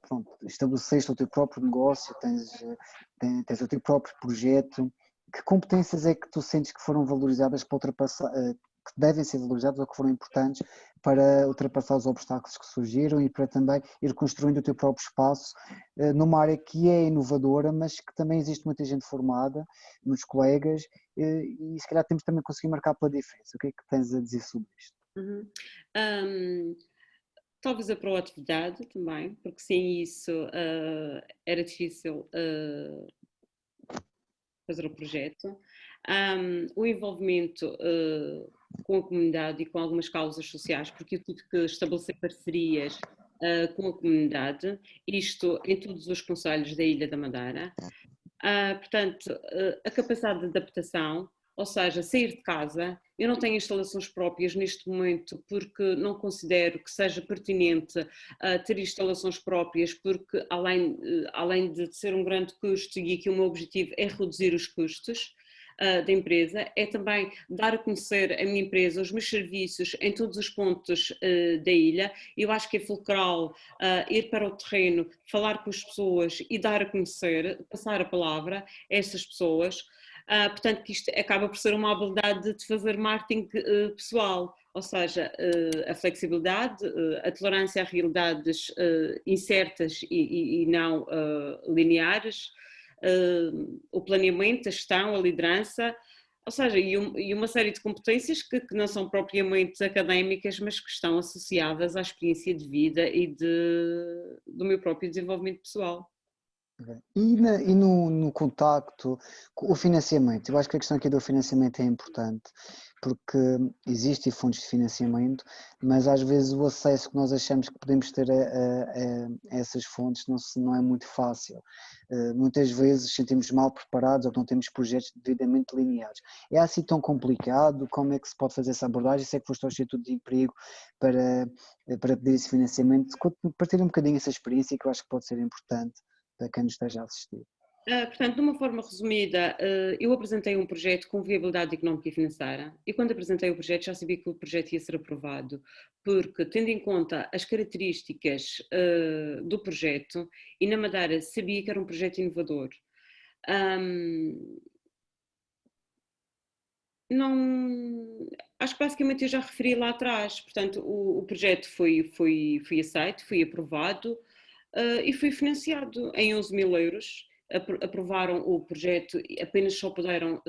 pronto, estabeleceste o teu próprio negócio, tens o teu próprio projeto. Que competências é que tu sentes que foram valorizadas para ultrapassar, que devem ser valorizadas ou que foram importantes para ultrapassar os obstáculos que surgiram e para também ir construindo o teu próprio espaço numa área que é inovadora, mas que também existe muita gente formada, muitos colegas, e se calhar temos também que conseguir marcar pela diferença. O que é que tens a dizer sobre isto? Talvez a proatividade também, porque sem isso era difícil fazer o projeto. O envolvimento com a comunidade e com algumas causas sociais, porque eu tive que estabelecer parcerias com a comunidade, isto em todos os concelhos da Ilha da Madeira. Portanto, a capacidade de adaptação, ou seja, sair de casa. Eu não tenho instalações próprias neste momento porque não considero que seja pertinente ter instalações próprias, porque além de ser um grande custo, e aqui o meu objetivo é reduzir os custos da empresa, é também dar a conhecer a minha empresa, os meus serviços em todos os pontos da ilha. Eu acho que é fulcral ir para o terreno, falar com as pessoas e dar a conhecer, passar a palavra a essas pessoas. Portanto, que isto acaba por ser uma habilidade de fazer marketing pessoal, ou seja, a flexibilidade, a tolerância a realidades incertas e não lineares, o planeamento, a gestão, a liderança, ou seja, e uma série de competências que não são propriamente académicas, mas que estão associadas à experiência de vida e do meu próprio desenvolvimento pessoal. E no contacto com o financiamento, eu acho que a questão aqui do financiamento é importante, porque existem fundos de financiamento, mas às vezes o acesso que nós achamos que podemos ter a essas fontes não é muito fácil. Muitas vezes sentimos mal preparados ou que não temos projetos devidamente delineados. É assim tão complicado? Como é que se pode fazer essa abordagem? Se é que foste ao Instituto de Emprego para pedir esse financiamento, partilha um bocadinho essa experiência que eu acho que pode ser importante para quem nos esteja a assistir. Portanto, de uma forma resumida, eu apresentei um projeto com viabilidade económica e financeira e quando apresentei o projeto já sabia que o projeto ia ser aprovado, porque tendo em conta as características do projeto e na Madeira sabia que era um projeto inovador. Acho que basicamente eu já referi lá atrás, portanto o projeto foi aceito, foi aprovado e foi financiado em 11.000 euros. Aprovaram o projeto e apenas só puderam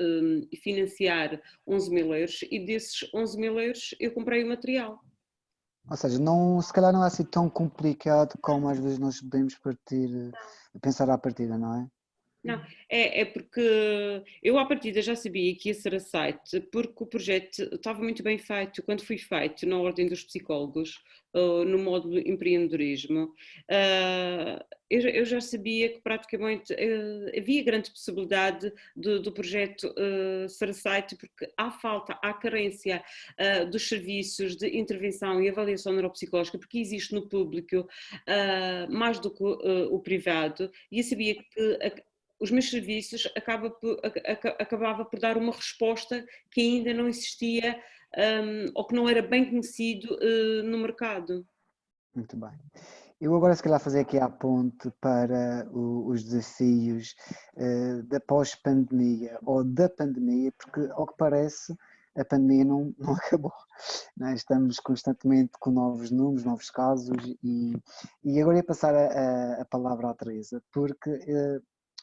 financiar 11.000 euros e desses 11.000 euros eu comprei o material. Ou seja, não, se calhar não é assim tão complicado como às vezes nós podemos pensar à partida, não é? Não, é porque eu à partida já sabia que ia ser a site, porque o projeto estava muito bem feito. Quando foi feito na Ordem dos Psicólogos, no módulo empreendedorismo, eu já sabia que praticamente havia grande possibilidade do projeto ser a site, porque há carência dos serviços de intervenção e avaliação neuropsicológica, porque existe no público mais do que o privado, e eu sabia que os meus serviços acabava por dar uma resposta que ainda não existia ou que não era bem conhecido no mercado. Muito bem. Eu agora se calhar fazer aqui a ponte para os desafios da pós-pandemia ou da pandemia, porque ao que parece a pandemia não acabou, não é? Estamos constantemente com novos números, novos casos e agora ia passar a palavra à Teresa, porque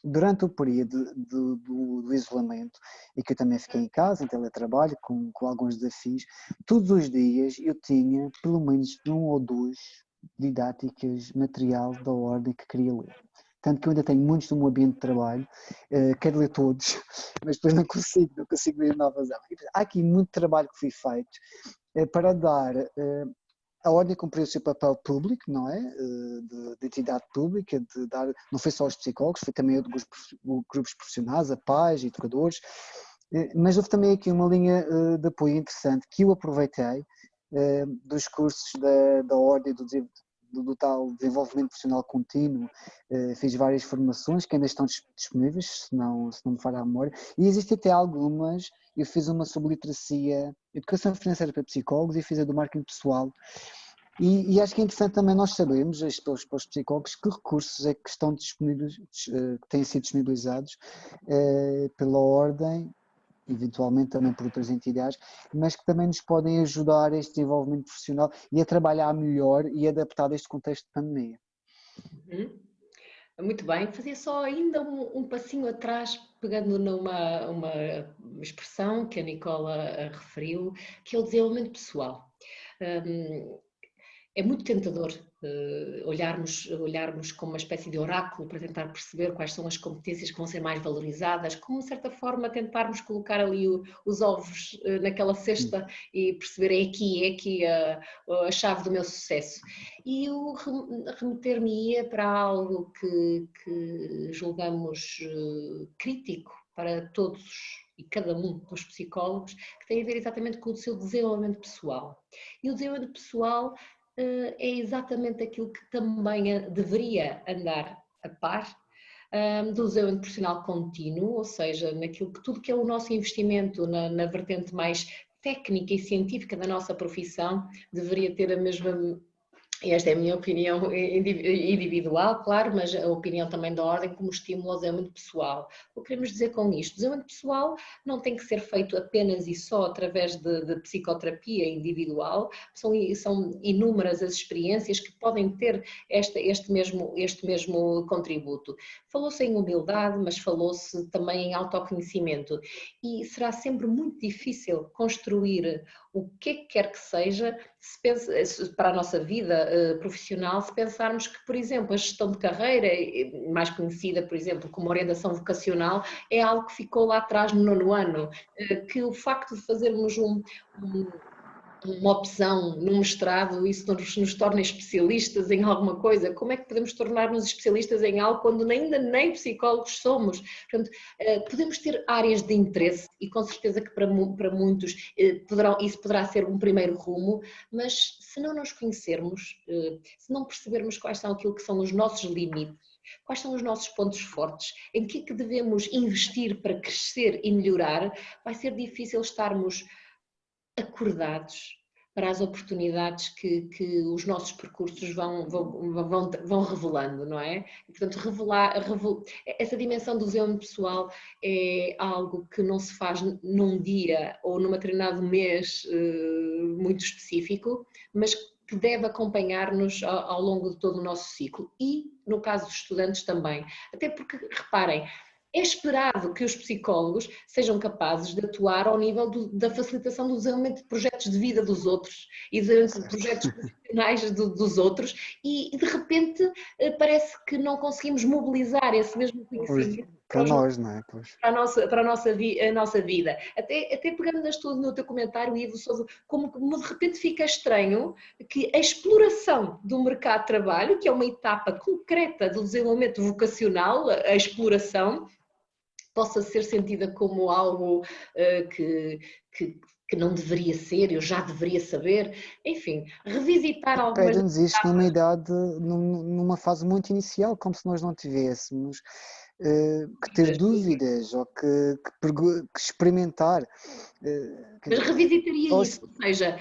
durante o período do isolamento, e que eu também fiquei em casa, em teletrabalho, com alguns desafios, todos os dias eu tinha pelo menos um ou dois didáticas, material da ordem que queria ler. Tanto que eu ainda tenho muitos no meu ambiente de trabalho, quero ler todos, mas depois não consigo ler novas. Há aqui muito trabalho que foi feito para dar a ordem cumpriu o seu papel público, não é? De entidade pública, de dar, não foi só aos psicólogos, foi também a grupos profissionais, a pais, educadores, mas houve também aqui uma linha de apoio interessante que eu aproveitei dos cursos da ordem do tal desenvolvimento profissional contínuo, fiz várias formações que ainda estão disponíveis, se não me falha a memória, e existem até algumas, eu fiz uma sobre literacia, educação financeira para psicólogos e fiz a do marketing pessoal, e acho que é interessante também nós sabermos, para os psicólogos, que recursos é que estão disponíveis, que têm sido disponibilizados pela ordem, eventualmente também por outras entidades, mas que também nos podem ajudar a este desenvolvimento profissional e a trabalhar melhor e adaptado a este contexto de pandemia. Muito bem, fazia só ainda um passinho atrás, pegando numa expressão que a Nicola referiu, que é o desenvolvimento pessoal. É muito tentador olharmos como uma espécie de oráculo para tentar perceber quais são as competências que vão ser mais valorizadas, como de certa forma tentarmos colocar ali os ovos naquela cesta e perceber é aqui a chave do meu sucesso. E eu remeter-me-ia para algo que julgamos crítico para todos e cada um dos psicólogos, que tem a ver exatamente com o seu desenvolvimento pessoal. E o desenvolvimento pessoal é exatamente aquilo que também deveria andar a par do desenvolvimento profissional contínuo, ou seja, naquilo que tudo que é o nosso investimento na vertente mais técnica e científica da nossa profissão deveria ter a mesma. Esta é a minha opinião individual, claro, mas a opinião também da ordem como estímulo ao desenvolvimento pessoal. O que queremos dizer com isto? O desenvolvimento pessoal não tem que ser feito apenas e só através de psicoterapia individual, são inúmeras as experiências que podem ter este mesmo contributo. Falou-se em humildade, mas falou-se também em autoconhecimento e será sempre muito difícil construir o que quer que seja para a nossa vida profissional, se pensarmos que, por exemplo, a gestão de carreira, mais conhecida, por exemplo, como orientação vocacional, é algo que ficou lá atrás no 9º ano, que o facto de fazermos uma opção num mestrado, isso nos torna especialistas em alguma coisa. Como é que podemos tornar-nos especialistas em algo quando ainda nem psicólogos somos? Portanto, podemos ter áreas de interesse e com certeza que para muitos isso poderá ser um primeiro rumo, mas se não nos conhecermos, se não percebermos quais são aquilo que são os nossos limites, quais são os nossos pontos fortes, em que é que devemos investir para crescer e melhorar, vai ser difícil estarmos acordados para as oportunidades que os nossos percursos vão revelando, não é? E, portanto, essa dimensão do desenvolvimento pessoal é algo que não se faz num dia ou num determinado mês muito específico, mas que deve acompanhar-nos ao longo de todo o nosso ciclo e, no caso dos estudantes também. Até porque, reparem, é esperado que os psicólogos sejam capazes de atuar ao nível da facilitação do desenvolvimento de projetos de vida dos outros e de projetos profissionais dos outros, e de repente parece que não conseguimos mobilizar esse mesmo conhecimento para nós, não é? Pois. Para a nossa vida. Até pegando no teu comentário, Ivo, sobre como de repente fica estranho que a exploração do mercado de trabalho, que é uma etapa concreta do desenvolvimento vocacional, a exploração, possa ser sentida como algo que não deveria ser, eu já deveria saber. Enfim, revisitar algumas... Pede-nos isto numa idade, numa fase muito inicial, como se nós não tivéssemos que ter dúvidas ou que experimentar. Mas revisitaria isso, ou seja,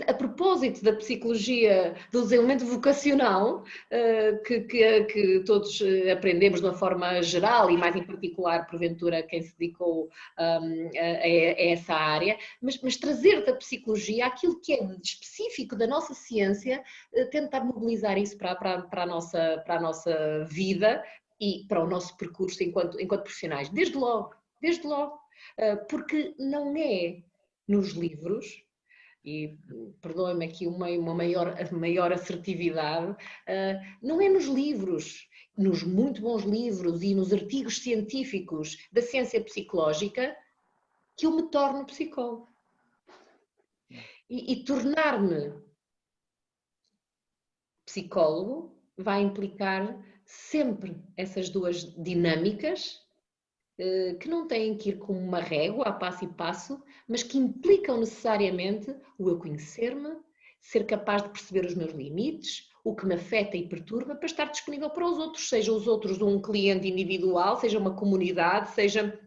a propósito da psicologia do desenvolvimento vocacional, que todos aprendemos de uma forma geral e mais em particular, porventura, quem se dedicou a essa área, mas trazer da psicologia aquilo que é específico da nossa ciência, tentar mobilizar isso para a nossa vida e para o nosso percurso enquanto profissionais, desde logo, porque não é nos livros, e perdoem-me aqui uma maior assertividade, não é nos livros, nos muito bons livros e nos artigos científicos da ciência psicológica que eu me torno psicólogo. E tornar-me psicólogo vai implicar sempre essas duas dinâmicas que não têm que ir como uma régua a passo e passo, mas que implicam necessariamente o eu conhecer-me, ser capaz de perceber os meus limites, o que me afeta e perturba, para estar disponível para os outros, seja os outros um cliente individual, seja uma comunidade, seja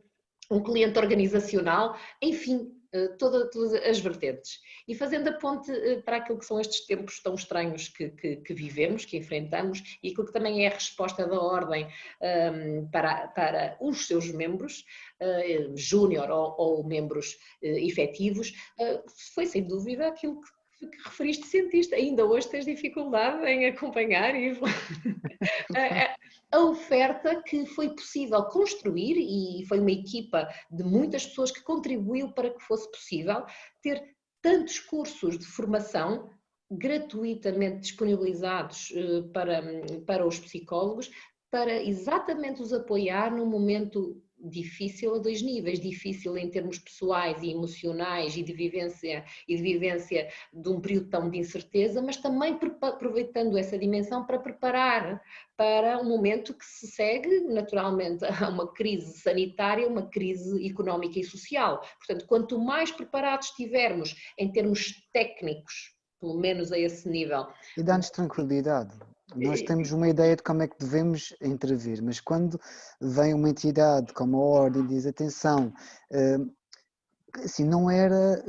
um cliente organizacional, enfim, todas as vertentes. E fazendo a ponte para aquilo que são estes tempos tão estranhos que vivemos, que enfrentamos, e aquilo que também é a resposta da Ordem para os seus membros, júnior ou membros efetivos, foi sem dúvida aquilo que referiste cientista. Ainda hoje tens dificuldade em acompanhar, Ivo, a oferta que foi possível construir, e foi uma equipa de muitas pessoas que contribuiu para que fosse possível ter tantos cursos de formação gratuitamente disponibilizados para os psicólogos, para exatamente os apoiar num momento difícil a dois níveis, difícil em termos pessoais e emocionais e de vivência de um período tão de incerteza, mas também aproveitando essa dimensão para preparar para um momento que se segue naturalmente a uma crise sanitária, uma crise económica e social. Portanto, quanto mais preparados estivermos em termos técnicos, pelo menos a esse nível. E dá-nos tranquilidade. Nós temos uma ideia de como é que devemos intervir, mas quando vem uma entidade como a Ordem e diz atenção, assim, não era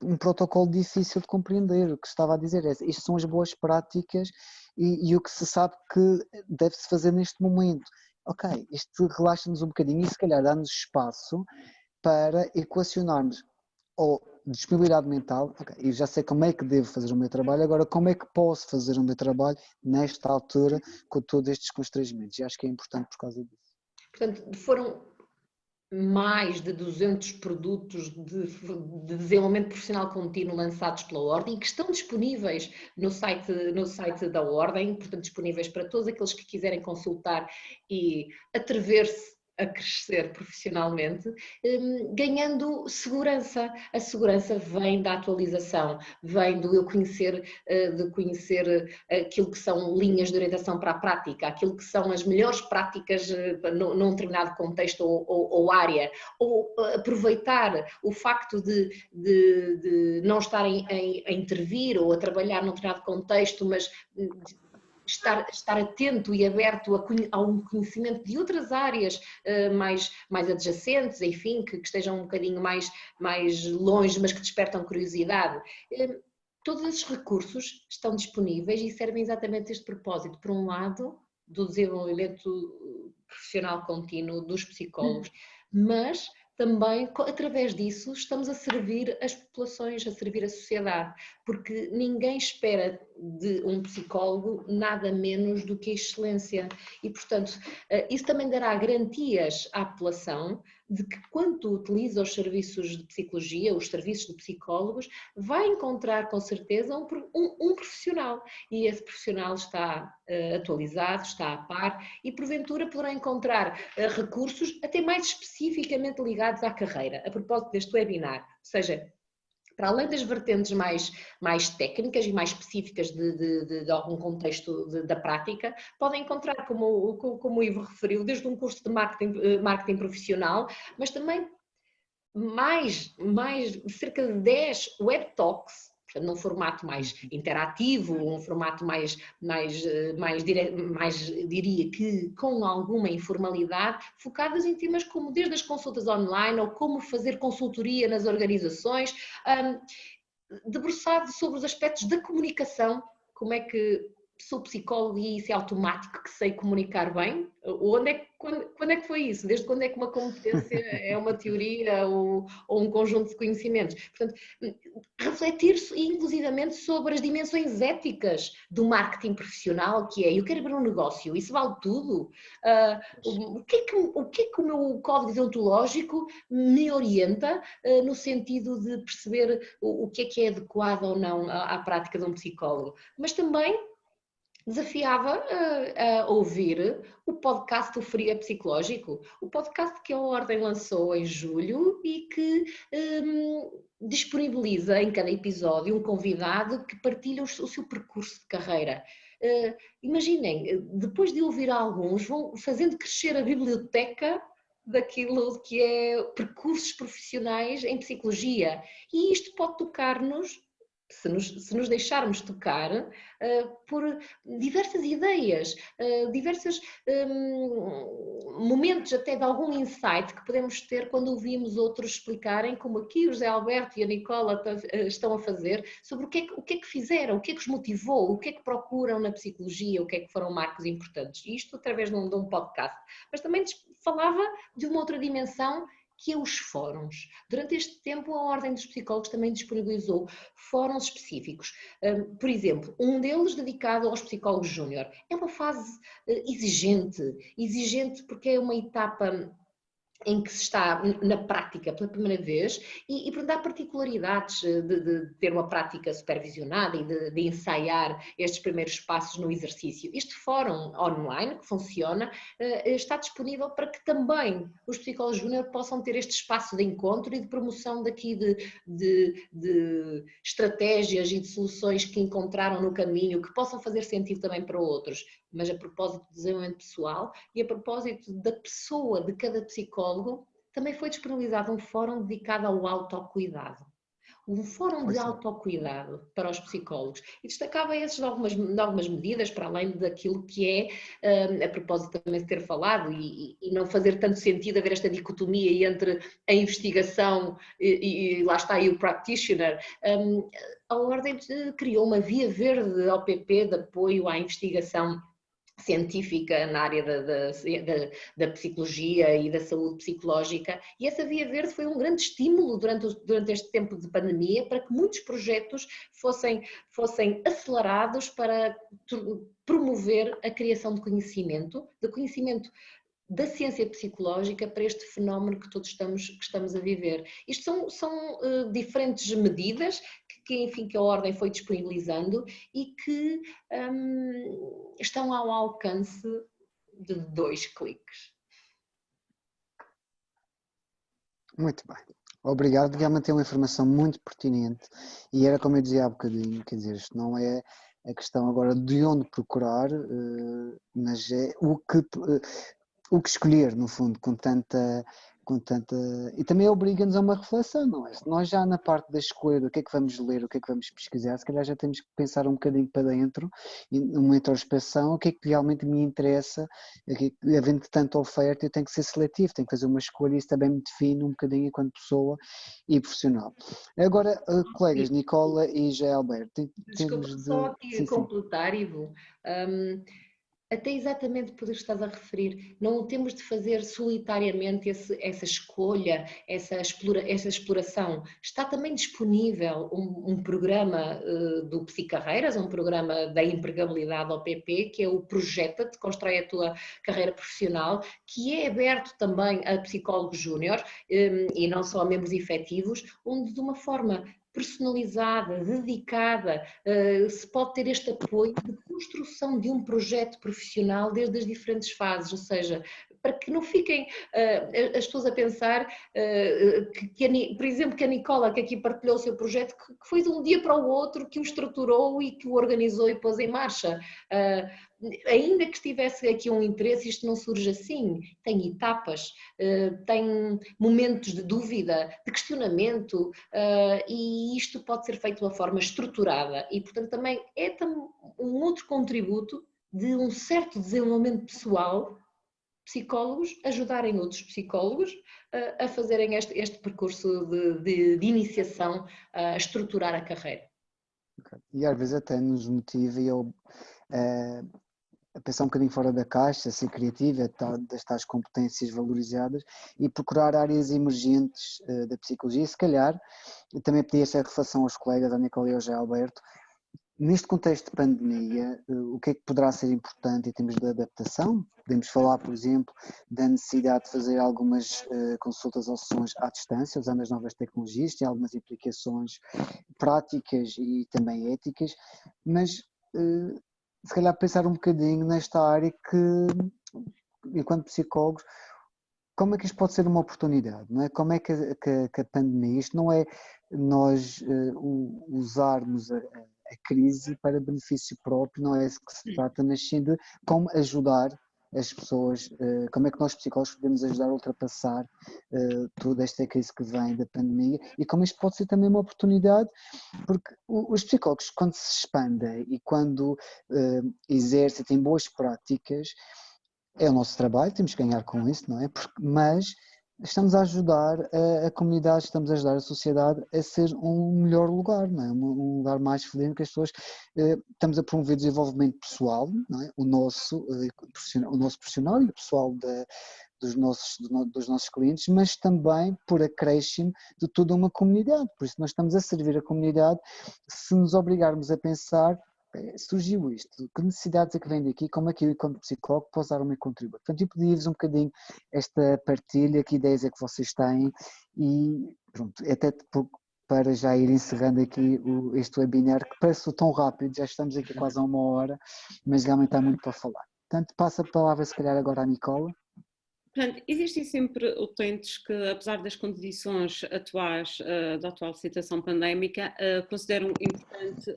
um protocolo difícil de compreender. O que estava a dizer é isto são as boas práticas e o que se sabe que deve-se fazer neste momento. Ok, isto relaxa-nos um bocadinho e se calhar dá-nos espaço para equacionarmos ou disponibilidade mental, ok, eu já sei como é que devo fazer o meu trabalho, agora como é que posso fazer o meu trabalho nesta altura com todos estes constrangimentos, e acho que é importante por causa disso. Portanto, foram mais de 200 produtos de desenvolvimento profissional contínuo lançados pela Ordem, que estão disponíveis no site da Ordem, portanto disponíveis para todos aqueles que quiserem consultar e atrever-se a crescer profissionalmente, ganhando segurança. A segurança vem da atualização, vem do eu conhecer, de conhecer aquilo que são linhas de orientação para a prática, aquilo que são as melhores práticas num determinado contexto ou área, ou aproveitar o facto de não estarem a intervir ou a trabalhar num determinado contexto, mas estar atento e aberto a um conhecimento de outras áreas mais adjacentes, enfim, que estejam um bocadinho mais longe, mas que despertam curiosidade. Todos esses recursos estão disponíveis e servem exatamente a este propósito. Por um lado, do desenvolvimento profissional contínuo dos psicólogos, mas também, através disso, estamos a servir as populações, a servir a sociedade, porque ninguém espera de um psicólogo nada menos do que a excelência. E, portanto, isso também dará garantias à população de que, quando utiliza os serviços de psicologia, os serviços de psicólogos, vai encontrar com certeza um profissional. E esse profissional está atualizado, está a par e, porventura, poderá encontrar recursos até mais especificamente ligados à carreira, a propósito deste webinar. Ou seja, para além das vertentes mais técnicas e mais específicas de algum contexto da prática, podem encontrar, como o Ivo referiu, desde um curso de marketing profissional, mas também cerca de 10 web talks, portanto, num formato mais interativo, um formato mais diria que com alguma informalidade, focadas em temas como desde as consultas online ou como fazer consultoria nas organizações, debruçado sobre os aspectos da comunicação, como é que sou psicólogo e isso é automático que sei comunicar bem? Quando é que foi isso? Desde quando é que uma competência é uma teoria ou um conjunto de conhecimentos? Portanto, refletir inclusivamente sobre as dimensões éticas do marketing profissional, que é, eu quero abrir um negócio, isso vale tudo? O que é que o meu código deontológico me orienta no sentido de perceber o que é adequado ou não à prática de um psicólogo? Mas também desafiava a ouvir o podcast do Frio é Psicológico, o podcast que a Ordem lançou em julho e que disponibiliza em cada episódio um convidado que partilha o seu percurso de carreira. Imaginem, depois de ouvir alguns, vão fazendo crescer a biblioteca daquilo que é percursos profissionais em psicologia, e isto pode tocar-nos, se nos deixarmos tocar, por diversas ideias, diversos momentos até de algum insight que podemos ter quando ouvimos outros explicarem, como aqui o José Alberto e a Nicola estão a fazer, sobre o que é que fizeram, o que é que os motivou, o que é que procuram na psicologia, o que é que foram marcos importantes. Isto através de um podcast. Mas também falava de uma outra dimensão, que é os fóruns. Durante este tempo, a Ordem dos Psicólogos também disponibilizou fóruns específicos. Por exemplo, um deles dedicado aos psicólogos júnior. É uma fase exigente porque é uma etapa em que se está na prática pela primeira vez e portanto, há particularidades de ter uma prática supervisionada e de ensaiar estes primeiros passos no exercício. Este fórum online que funciona está disponível para que também os psicólogos júnior possam ter este espaço de encontro e de promoção daqui de estratégias e de soluções que encontraram no caminho, que possam fazer sentido também para outros. Mas a propósito do desenvolvimento pessoal e a propósito da pessoa, de cada psicólogo, também foi disponibilizado um fórum dedicado ao autocuidado. Um fórum de autocuidado para os psicólogos. E destacava esses de algumas medidas, para além daquilo que é, a propósito também de ter falado, e não fazer tanto sentido haver esta dicotomia entre a investigação e lá está aí o practitioner. A Ordem criou uma via verde ao PP de apoio à investigação científica na área da psicologia e da saúde psicológica, e essa via verde foi um grande estímulo durante este tempo de pandemia para que muitos projetos fossem acelerados para promover a criação de conhecimento da ciência psicológica para este fenómeno que todos estamos a viver. Isto são diferentes medidas que a Ordem foi disponibilizando e que estão ao alcance de 2 cliques. Muito bem. Obrigado, realmente é uma informação muito pertinente e era como eu dizia há bocadinho, quer dizer, isto não é a questão agora de onde procurar, mas é o que escolher, no fundo, com tanta... E também obriga-nos a uma reflexão, não é? Se nós já na parte da escolha do que é que vamos ler, o que é que vamos pesquisar, se calhar já temos que pensar um bocadinho para dentro, numa introspeção, o que é que realmente me interessa, havendo tanta oferta, eu tenho que ser seletivo, tenho que fazer uma escolha e isso também me define um bocadinho enquanto pessoa e profissional. Agora, colegas, Nicola e José Alberto, Desculpa, só aqui completar, Ivo. até exatamente por que estás a referir, não temos de fazer solitariamente essa escolha, essa exploração. Está também disponível um programa do Psicarreiras, um programa da empregabilidade ao PP, que é o Projeta-te, Constrói a Tua Carreira Profissional, que é aberto também a psicólogos júnior e não só a membros efetivos, onde de uma forma personalizada, dedicada, se pode ter este apoio de construção de um projeto profissional desde as diferentes fases, ou seja, para que não fiquem as pessoas a pensar por exemplo, que a Nicola, que aqui partilhou o seu projeto, que foi de um dia para o outro que o estruturou e que o organizou e pôs em marcha. Ainda que estivesse aqui um interesse, isto não surge assim, tem etapas, tem momentos de dúvida, de questionamento, e isto pode ser feito de uma forma estruturada e, portanto, também é um outro contributo de um certo desenvolvimento pessoal, psicólogos ajudarem outros psicólogos a fazerem este percurso de iniciação, a estruturar a carreira. Okay. E às vezes até nos motiva a pensar um bocadinho fora da caixa, a ser criativa, das tais competências valorizadas e procurar áreas emergentes da psicologia. E se calhar, eu também pedi esta reflexão aos colegas, à Nicola e ao José Alberto, neste contexto de pandemia, o que é que poderá ser importante em termos de adaptação? Podemos falar, por exemplo, da necessidade de fazer algumas consultas ou sessões à distância, usando as novas tecnologias, tem algumas implicações práticas e também éticas, mas se calhar pensar um bocadinho nesta área que, enquanto psicólogos, como é que isto pode ser uma oportunidade, não é? Como é que a pandemia, isto não é nós usarmos a crise para benefício próprio, não é isso que se trata, mas sim de como ajudar as pessoas, como é que nós psicólogos podemos ajudar a ultrapassar toda esta crise que vem da pandemia e como isto pode ser também uma oportunidade, porque os psicólogos quando se expandem e quando exercem, têm boas práticas, é o nosso trabalho, temos que ganhar com isso, não é? Mas estamos a ajudar a comunidade, estamos a ajudar a sociedade a ser um melhor lugar, não é? Um lugar mais feliz, que as pessoas, estamos a promover desenvolvimento pessoal, não é? O nosso profissional e o pessoal dos nossos clientes, mas também por acréscimo de toda uma comunidade, por isso nós estamos a servir a comunidade se nos obrigarmos a pensar. Surgiu isto, que necessidades é que vem daqui, como é que eu, enquanto psicólogo, posso dar o meu contributo? Portanto, eu pedi-vos um bocadinho esta partilha, que ideias é que vocês têm e pronto, até para já ir encerrando aqui este webinar, que parece tão rápido, já estamos aqui quase a 1 hora, mas realmente há muito para falar. Portanto, passo a palavra se calhar agora à Nicola. Portanto, existem sempre utentes que, apesar das condições atuais, da atual situação pandémica, consideram importante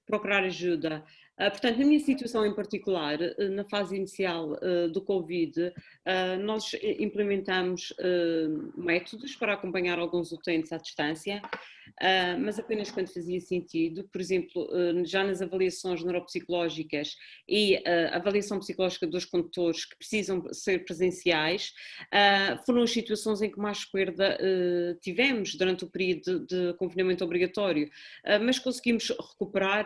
procurar ajuda. Portanto, na minha situação em particular, na fase inicial do Covid, nós implementamos métodos para acompanhar alguns utentes à distância, mas apenas quando fazia sentido. Por exemplo, já nas avaliações neuropsicológicas e a avaliação psicológica dos condutores que precisam ser presenciais, foram as situações em que mais perda tivemos durante o período de confinamento obrigatório, mas conseguimos recuperar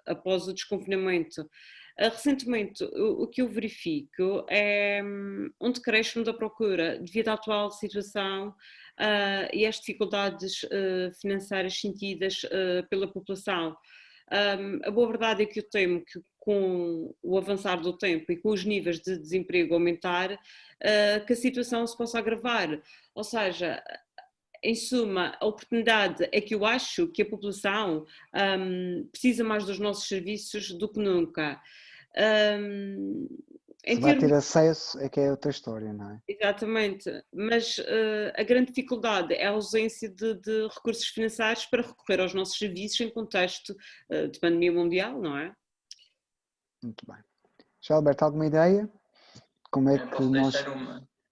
após o desconfinamento. Recentemente, o que eu verifico é um decréscimo da procura devido à atual situação e às dificuldades financeiras sentidas pela população. A boa verdade é que eu temo que com o avançar do tempo e com os níveis de desemprego aumentar, que a situação se possa agravar. Ou seja, em suma, a oportunidade é que eu acho que a população precisa mais dos nossos serviços do que nunca. Se vai ter acesso é que é outra história, não é? Exatamente, mas a grande dificuldade é a ausência de recursos financeiros para recorrer aos nossos serviços em contexto de pandemia mundial, não é? Muito bem. Já, Alberto, alguma ideia? Como é que nós...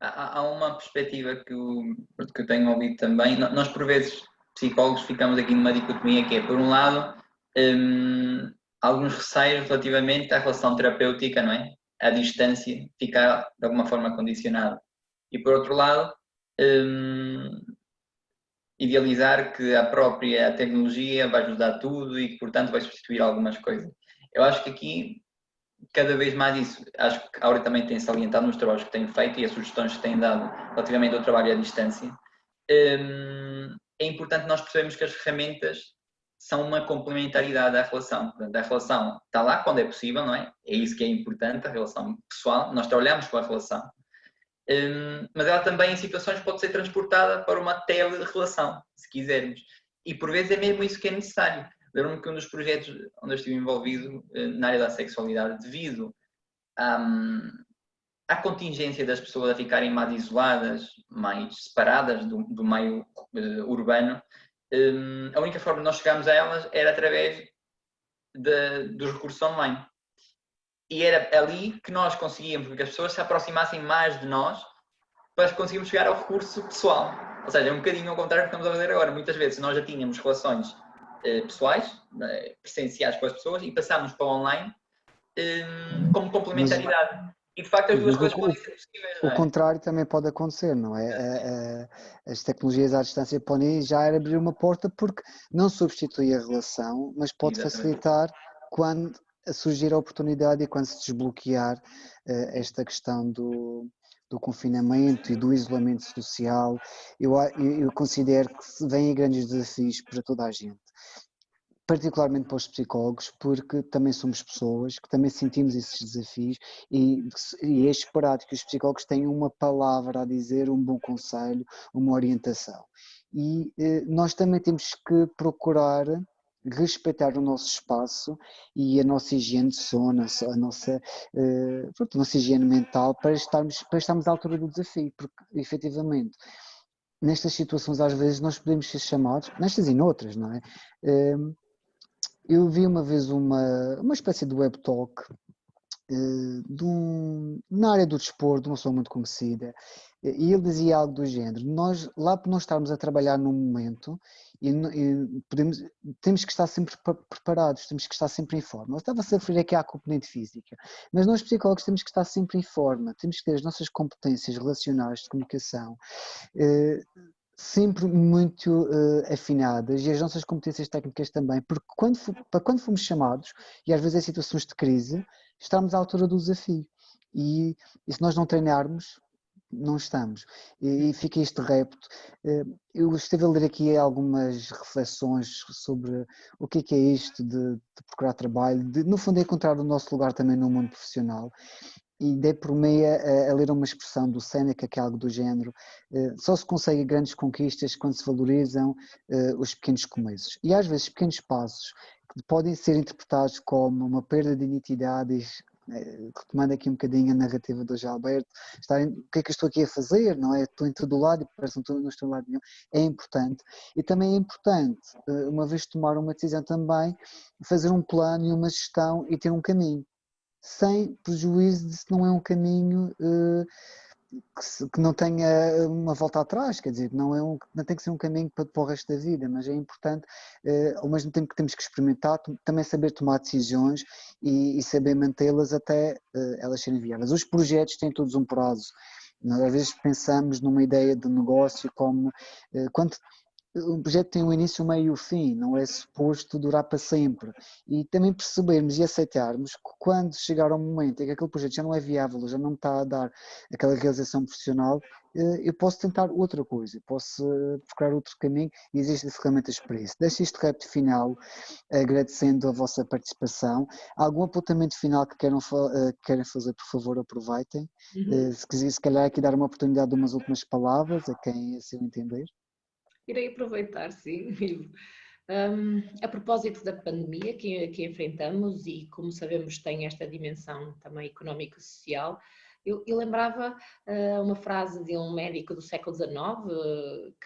Há uma perspectiva que eu tenho ouvido também. Nós, por vezes, psicólogos, ficamos aqui numa dicotomia que é, por um lado, alguns receios relativamente à relação terapêutica, não é? À distância, ficar de alguma forma condicionado. E, por outro lado, idealizar que a própria tecnologia vai ajudar tudo e que, portanto, vai substituir algumas coisas. Eu acho que aqui cada vez mais isso. Acho que a Áurea também tem salientado nos trabalhos que tem feito e as sugestões que tem dado relativamente ao trabalho à distância. É importante nós percebermos que as ferramentas são uma complementaridade à relação. Portanto, a relação está lá quando é possível, não é? É isso que é importante, a relação pessoal. Nós trabalhamos com a relação. Mas ela também, em situações, pode ser transportada para uma tele-relação, se quisermos. E, por vezes, é mesmo isso que é necessário. Lembro-me que um dos projetos onde eu estive envolvido na área da sexualidade, devido à contingência das pessoas a ficarem mais isoladas, mais separadas do meio urbano, a única forma de nós chegarmos a elas era através dos recursos online. E era ali que nós conseguíamos que as pessoas se aproximassem mais de nós para conseguirmos chegar ao recurso pessoal. Ou seja, é um bocadinho ao contrário do que estamos a fazer agora. Muitas vezes nós já tínhamos relações pessoais, presenciais com as pessoas, e passámos para o online como complementaridade. E de facto as duas coisas podem ser possíveis. O contrário também pode acontecer, não é? As tecnologias à distância podem já abrir uma porta, porque não substitui a relação, mas pode facilitar quando surgir a oportunidade e quando se desbloquear esta questão do confinamento e do isolamento social. Eu considero que vêm grandes desafios para toda a gente, particularmente para os psicólogos, porque também somos pessoas, que também sentimos esses desafios e é esperado que os psicólogos tenham uma palavra a dizer, um bom conselho, uma orientação. E nós também temos que procurar respeitar o nosso espaço e a nossa higiene de sono, a nossa higiene mental, para estarmos à altura do desafio, porque efetivamente nestas situações às vezes nós podemos ser chamados, nestas e noutras, não é? Eu vi uma vez uma espécie de web talk na área do desporto, de uma pessoa muito conhecida, e ele dizia algo do género: lá por nós estarmos a trabalhar num momento, temos que estar sempre preparados, temos que estar sempre em forma. Eu estava-se a referir aqui à componente física, mas nós psicólogos temos que estar sempre em forma, temos que ter as nossas competências relacionais, de comunicação, sempre muito afinadas, e as nossas competências técnicas também, porque quando fomos chamados, e às vezes em situações de crise, estamos à altura do desafio, e se nós não treinarmos, não estamos, e fica este repto. Eu estive a ler aqui algumas reflexões sobre o que é isto de procurar trabalho, no fundo encontrar o nosso lugar também no mundo profissional. E dei por mim a ler uma expressão do Séneca, que é algo do género: só se consegue grandes conquistas quando se valorizam os pequenos começos. E às vezes pequenos passos que podem ser interpretados como uma perda de identidade, retomando aqui um bocadinho a narrativa do Gilberto, o que é que eu estou aqui a fazer, não é? Estou em todo lado e parece que não estou em lado nenhum. É importante. E também é importante, uma vez tomar uma decisão também, fazer um plano e uma gestão e ter um caminho, sem prejuízo de se não é um caminho que não tenha uma volta atrás, quer dizer, não tem que ser um caminho para o resto da vida, mas é importante, ao mesmo tempo que temos que experimentar, também saber tomar decisões e saber mantê-las até elas serem viáveis. Os projetos têm todos um prazo. Nós às vezes pensamos numa ideia de negócio como um projeto tem um início, um meio e um fim, não é suposto durar para sempre. E também percebermos e aceitarmos que quando chegar ao momento em que aquele projeto já não é viável, já não me está a dar aquela realização profissional, eu posso tentar outra coisa, posso procurar outro caminho, e existem ferramentas para isso. Deixo este repto final, agradecendo a vossa participação. Algum apontamento final que querem fazer, por favor, aproveitem. Se calhar aqui dar uma oportunidade de umas últimas palavras a quem assim entender. Irei aproveitar, sim, Ivo. A propósito da pandemia que enfrentamos e, como sabemos, tem esta dimensão também económico-social, eu lembrava uma frase de um médico do século XIX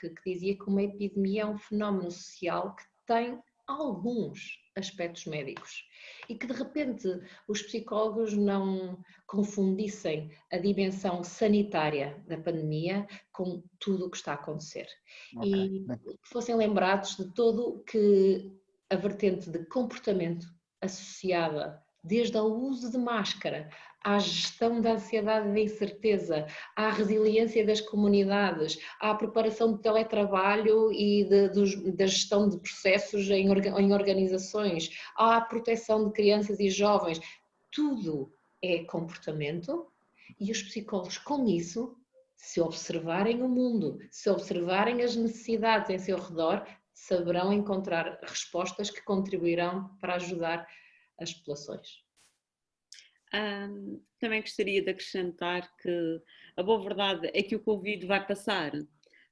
que dizia que uma epidemia é um fenómeno social que tem alguns aspectos médicos e que de repente os psicólogos não confundissem a dimensão sanitária da pandemia com tudo o que está a acontecer. E que fossem lembrados de todo que a vertente de comportamento associada desde ao uso de máscara, à gestão da ansiedade e da incerteza, à resiliência das comunidades, à preparação de teletrabalho e da gestão de processos em organizações, à proteção de crianças e jovens. tudo é comportamento e os psicólogos com isso, se observarem o mundo, se observarem as necessidades em seu redor, saberão encontrar respostas que contribuirão para ajudar as populações. Também gostaria de acrescentar que a boa verdade é que o Covid vai passar,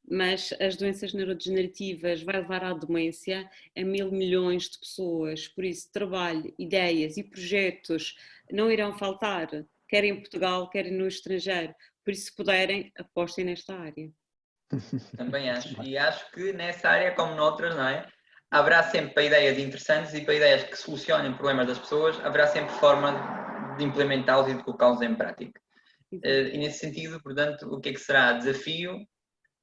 mas as doenças neurodegenerativas vai levar à demência a 1.000 milhões de pessoas, por isso trabalho, ideias e projetos não irão faltar, quer em Portugal, quer no estrangeiro, por isso se puderem, apostem nesta área. Também acho, e acho que nessa área como noutras, não é? Haverá sempre para ideias interessantes e para ideias que solucionem problemas das pessoas, haverá sempre forma de implementá-los e de colocá-los em prática. E nesse sentido, portanto, o que é que será desafio?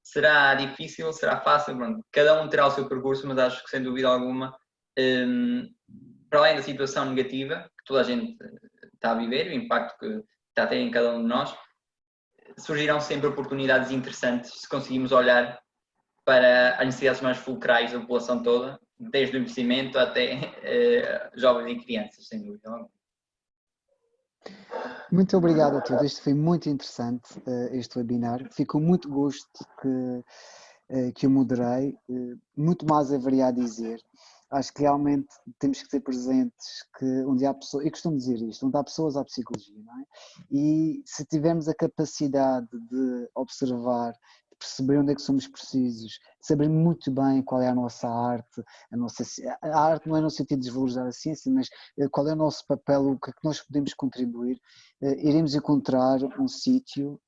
Será difícil? Será fácil? Pronto, cada um terá o seu percurso, mas acho que sem dúvida alguma, para além da situação negativa que toda a gente está a viver, o impacto que está a ter em cada um de nós, surgirão sempre oportunidades interessantes se conseguimos olhar para as necessidades mais fulcrais da população toda, desde o envelhecimento até jovens e crianças, sem dúvida alguma. Muito obrigado a todos, isto foi muito interessante, este webinar. Fico muito gosto que eu moderei, muito mais haveria a dizer. Acho que realmente temos que ter presentes que onde há pessoas, eu costumo dizer isto, onde há pessoas há psicologia, não é? E se tivermos a capacidade de observar, de perceber onde é que somos precisos, saber muito bem qual é a nossa arte, a arte não é no sentido de desvalorizar a ciência, mas qual é o nosso papel, o que é que nós podemos contribuir, iremos encontrar um sítio,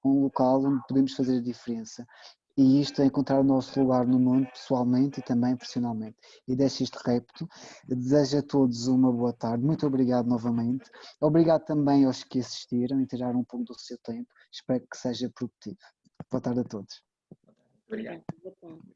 um local onde podemos fazer a diferença. E isto é encontrar o nosso lugar no mundo, pessoalmente e também profissionalmente. E deixo este repto. Desejo a todos uma boa tarde. Muito obrigado novamente. Obrigado também aos que assistiram e tiraram um pouco do seu tempo. Espero que seja produtivo. Boa tarde a todos. Obrigado. Boa tarde.